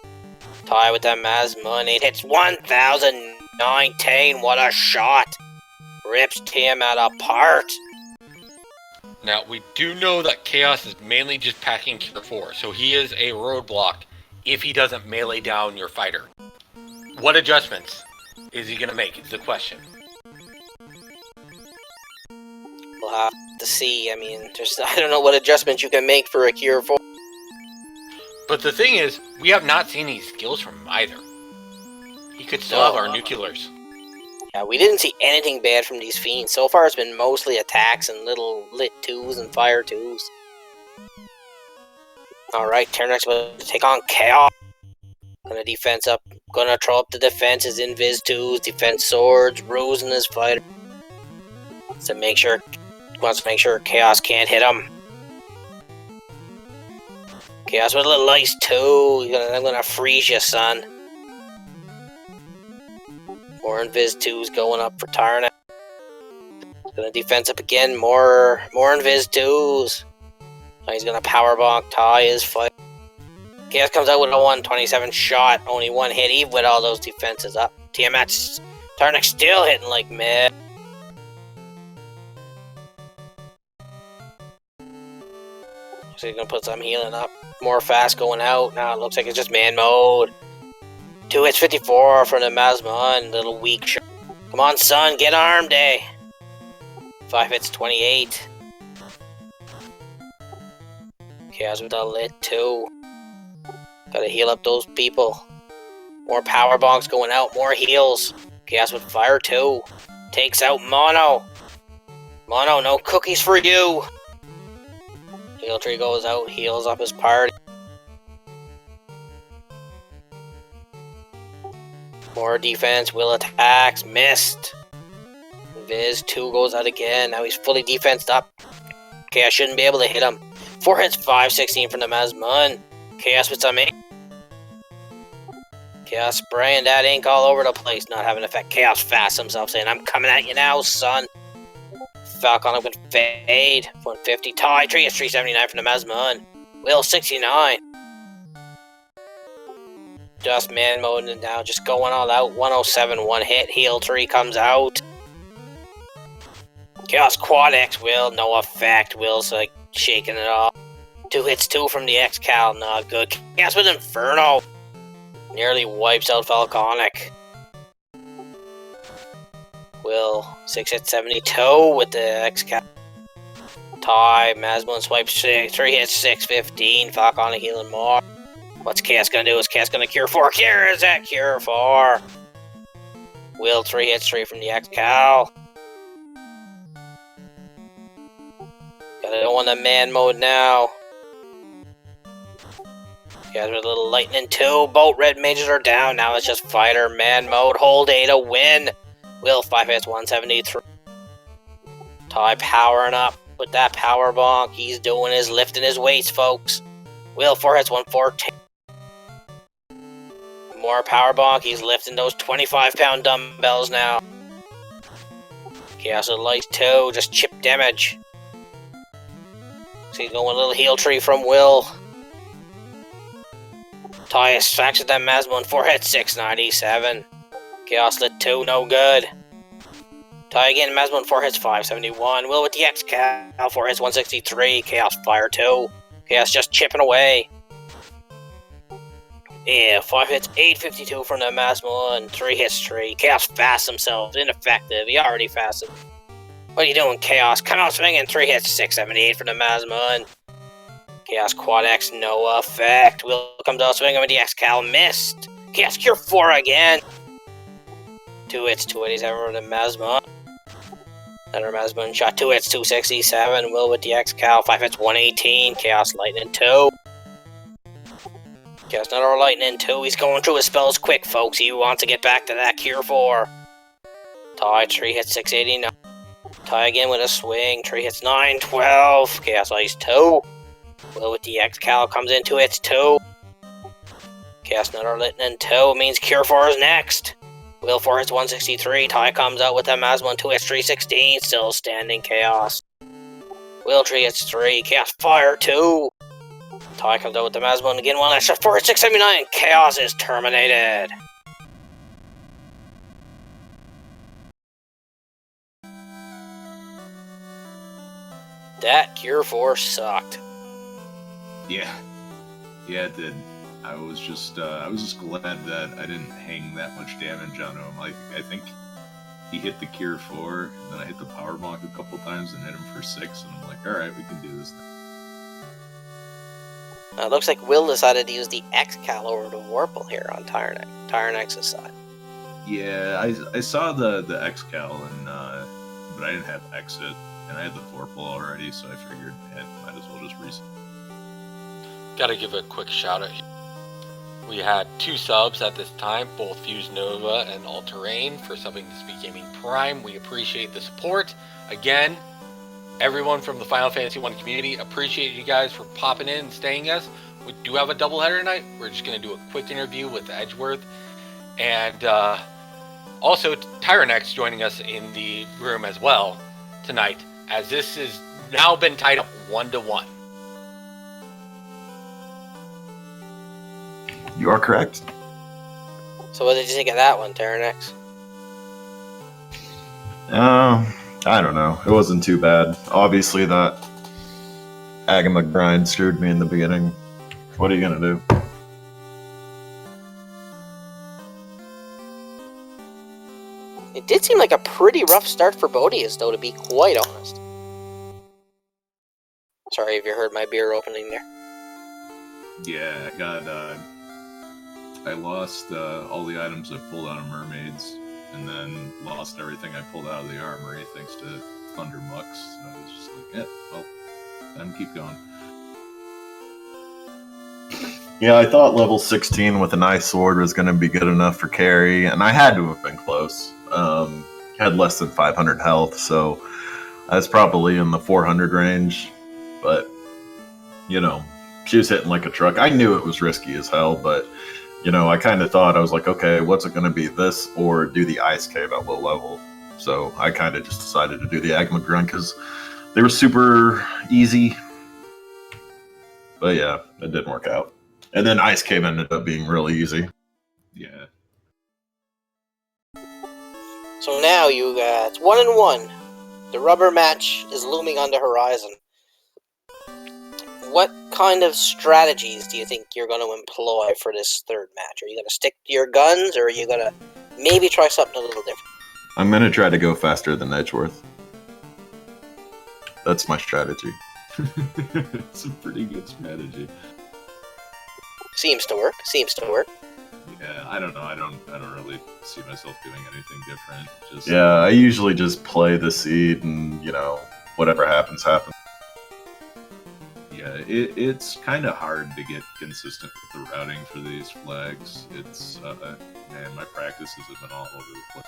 Tie with that Masmo, and it hits 1,019. What a shot! Rips Tiamat apart. Now, we do know that Chaos is mainly just packing Cure 4, so he is a roadblock if he doesn't melee down your fighter. What adjustments is he gonna make is the question. We'll have to see. I mean, I don't know what adjustments you can make for a Cure 4. But the thing is, we have not seen any skills from him either. He could still have our nuclears. Yeah, we didn't see anything bad from these fiends. So far it's been mostly attacks and little lit 2s and fire 2s. Alright, Tyerenex will take on Chaos. Gonna defense up. Gonna throw up the defenses, invis 2s, defense swords, ruse in his fighter. Wants to make sure Chaos can't hit him. Chaos with a little ice too. I'm gonna freeze you, son. More invis 2s going up for Tyerenex. Gonna defense up again. More invis 2s. He's gonna power bonk Ty his fight. Chaos comes out with a 127 shot, only one hit, even with all those defenses up. Tyerenex still hitting like mad. So he's gonna put some healing up. More fast going out. Now it looks like it's just man mode. 2 hits 54 from the Mazmon, little weak shot. Come on, son, get armed, eh? 5 hits 28. Chaos with a lit 2. Gotta heal up those people. More power bonks going out, more heals. Chaos with fire 2. Takes out Mono. Mono, no cookies for you. Heal tree goes out, heals up his party. More defense, will attacks, missed. Viz 2 goes out again, now he's fully defensed up. Chaos shouldn't be able to hit him. 4 hits 516 from the Mazmon. Chaos with some ink. Chaos spraying that ink all over the place, not having effect. Chaos fast himself, saying, I'm coming at you now, son. Falcon up with fade. 150. Tie tree is 379 from the Mazmon. Will 69. Just man mode now, just going all out. 107, 1 hit. Heal tree comes out. Chaos quad X Will, no effect. Will's like shaking it off. 2 hits 2 from the X-Cal, not good. Chaos with Inferno. Nearly wipes out Falconic. Will 6 hits 72 with the X-Cal. Tie, Mazmon swipes 6, 3 hits 615. Falconic healing more. What's Chaos gonna do? Is Chaos gonna cure 4? Cure that cure 4. Will 3 hits 3 from the X-Cal. Gotta go on the man mode now. Guys with a little lightning 2. Both red mages are down. Now it's just fighter man mode. Hold A to win. Will 5 hits 173. Ty powering up with that power bonk. He's doing his lifting his weights, folks. Will 4 hits 114. More power bonk. He's lifting those 25-pound dumbbells now. Chaos with light 2. Just chip damage. So he's going a little heal tree from Will. Ty is facts with that Mazmon. 4 hits 697. Chaos lit 2, no good. Ty again, Mazmon 4 hits 571. Will with the X-Cal 4 hits 163. Chaos fire 2. Chaos just chipping away. Yeah, 5 hits 852 from the Mazmon. 3 hits 3. Chaos fast himself. Ineffective. He already fasted. What are you doing, Chaos? Come out swinging. 3 hits 678 from the Mazmon. Chaos quad X, no effect. Will comes out swinging with the X-Cal, missed. Chaos cure 4 again. 2 hits 287 from the Mazmon. Another Mazmon shot 2 hits 267. Will with the X-Cal, 5 hits 118. Chaos lightning 2. Chaos another lightning 2. He's going through his spells quick, folks. He wants to get back to that cure 4. Ty 3 hits 689. Ty again with a swing. 3 hits 912. Chaos ice 2. Will with the X-Cal comes in 2 hits 2. Chaos another lightning 2 means cure 4 is next. Will 4 hits 163. Ty comes out with a Mazmon 2 hits 316. Still standing Chaos. Will 3 hits 3. Chaos fire 2. Ty comes out with the Mazmon again. 1 extra 4 hits 679. Chaos is terminated. That cure 4 sucked. Yeah, it did. I was just glad that I didn't hang that much damage on him. Like, I think he hit the cure 4, and then I hit the power bonk a couple times and hit him for 6, and I'm like, all right, we can do this now. Looks like Will decided to use the X-Cal over the Warple here on Tyerenex's side. Yeah, I saw the X-Cal, and but I didn't have Exit, and I had the Vorpal already, so I figured I might as well just reset. Gotta give a quick shout out here. We had 2 subs at this time, both Fuse Nova and All Terrain, for subbing to Speed Gaming Prime. We appreciate the support. Again, everyone from the Final Fantasy 1 community, appreciate you guys for popping in and staying us. We do have a doubleheader tonight. We're just going to do a quick interview with Edgeworth. And also Tyerenex joining us in the room as well tonight, as this has now been tied up 1-1. You are correct. So what did you think of that one, Tyerenex? I don't know. It wasn't too bad. Obviously, that Agama grind screwed me in the beginning. What are you gonna do? It did seem like a pretty rough start for Bodius, though, to be quite honest. Sorry if you heard my beer opening there. Yeah, I got I lost all the items I pulled out of Mermaids, and then lost everything I pulled out of the armory thanks to Thunder Mucks. So I was just like, yeah, well, time to keep going. Yeah, I thought level 16 with an ice sword was going to be good enough for carry, and I had to have been close. Had less than 500 health, so I was probably in the 400 range. But, you know, she was hitting like a truck. I knew it was risky as hell, but, you know, I kind of thought, I was like, okay, what's it going to be, this or do the ice cave at low level? So I kind of just decided to do the Agma Grunt because they were super easy. But yeah, it didn't work out. And then Ice Cave ended up being really easy. Yeah. So now you got 1-1. The rubber match is looming on the horizon. What kind of strategies do you think you're going to employ for this third match? Are you going to stick to your guns, or are you going to maybe try something a little different? I'm going to try to go faster than Edgeworth. That's my strategy. It's a pretty good strategy. Seems to work. Yeah, I don't know. I don't really see myself doing anything different. Just Yeah, I usually just play the seed and, you know, whatever happens, happens. Yeah, it's kind of hard to get consistent with the routing for these flags. It's, man, my practices have been all over the place.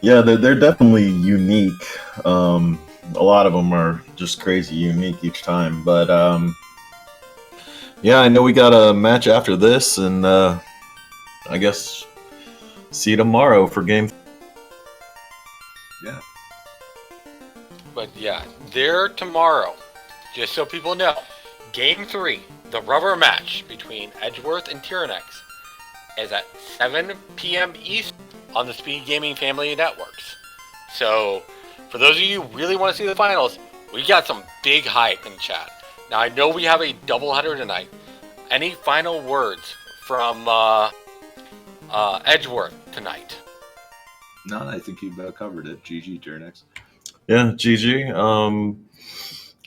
Yeah, they're definitely unique. A lot of them are just crazy unique each time, but yeah, I know we got a match after this, and I guess see you tomorrow for game. Yeah. But yeah, there tomorrow, just so people know, Game 3, the rubber match between Edgeworth and Tyerenex, is at 7 p.m. East on the Speed Gaming family networks. So, for those of you who really want to see the finals, we got some big hype in chat. Now, I know we have a doubleheader tonight. Any final words from Edgeworth tonight? No, I think you've covered it. GG, Tyerenex. Yeah, GG.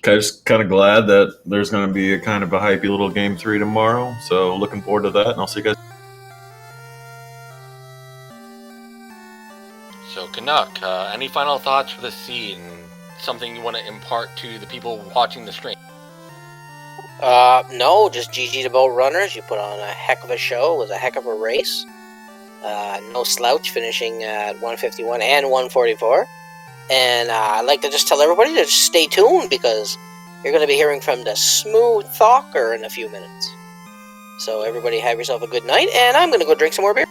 Just kind of glad that there's going to be a kind of a hypey little game 3 tomorrow. So looking forward to that, and I'll see you guys. So Canuck, any final thoughts for the seed and something you want to impart to the people watching the stream? No, just GG to both runners. You put on a heck of a show. It was a heck of a race. No slouch, finishing at 151 and 144. And I'd like to just tell everybody to just stay tuned, because you're going to be hearing from the Smooth Talker in a few minutes. So everybody have yourself a good night, and I'm going to go drink some more beer.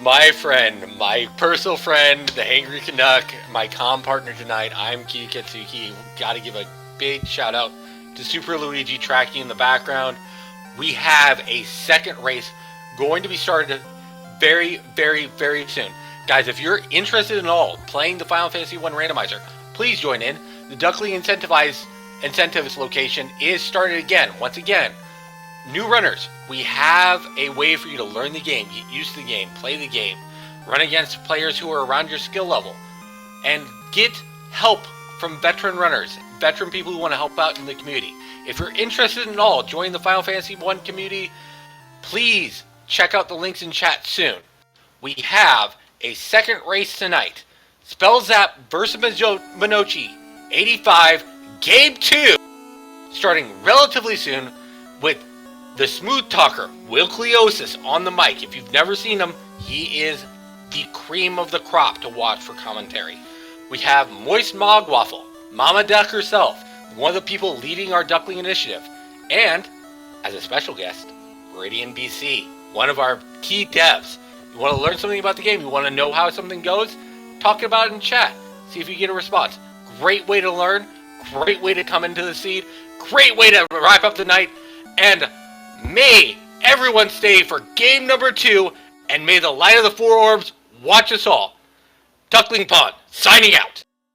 My friend, my personal friend, the Hangry Canuck, my comm partner tonight, I'm Ki Ketsuki. Gotta give a big shout out to Super Luigi tracking in the background. We have a second race going to be started very, very, very soon. Guys, if you're interested in all playing the Final Fantasy 1 Randomizer, please join in. The Duckley Incentives location is started again. Once again, new runners, we have a way for you to learn the game, get used to the game, play the game, run against players who are around your skill level, and get help from veteran runners, veteran people who want to help out in the community. If you're interested in all, join the Final Fantasy 1 community, please check out the links in chat soon. We have a second race tonight. Spellzap versus Minochi, 85, Game 2, starting relatively soon with the smooth talker, Will Cleosis, on the mic. If you've never seen him, he is the cream of the crop to watch for commentary. We have Moist Mogwaffle, Mama Duck herself, one of the people leading our Duckling Initiative, and, as a special guest, Meridian BC, one of our key devs. You want to learn something about the game, you want to know how something goes, talk about it in chat, see if you get a response. Great way to learn, great way to come into the seed, great way to wrap up the night, and may everyone stay for game number 2, and may the light of the 4 orbs watch us all. Duckling Pond, signing out.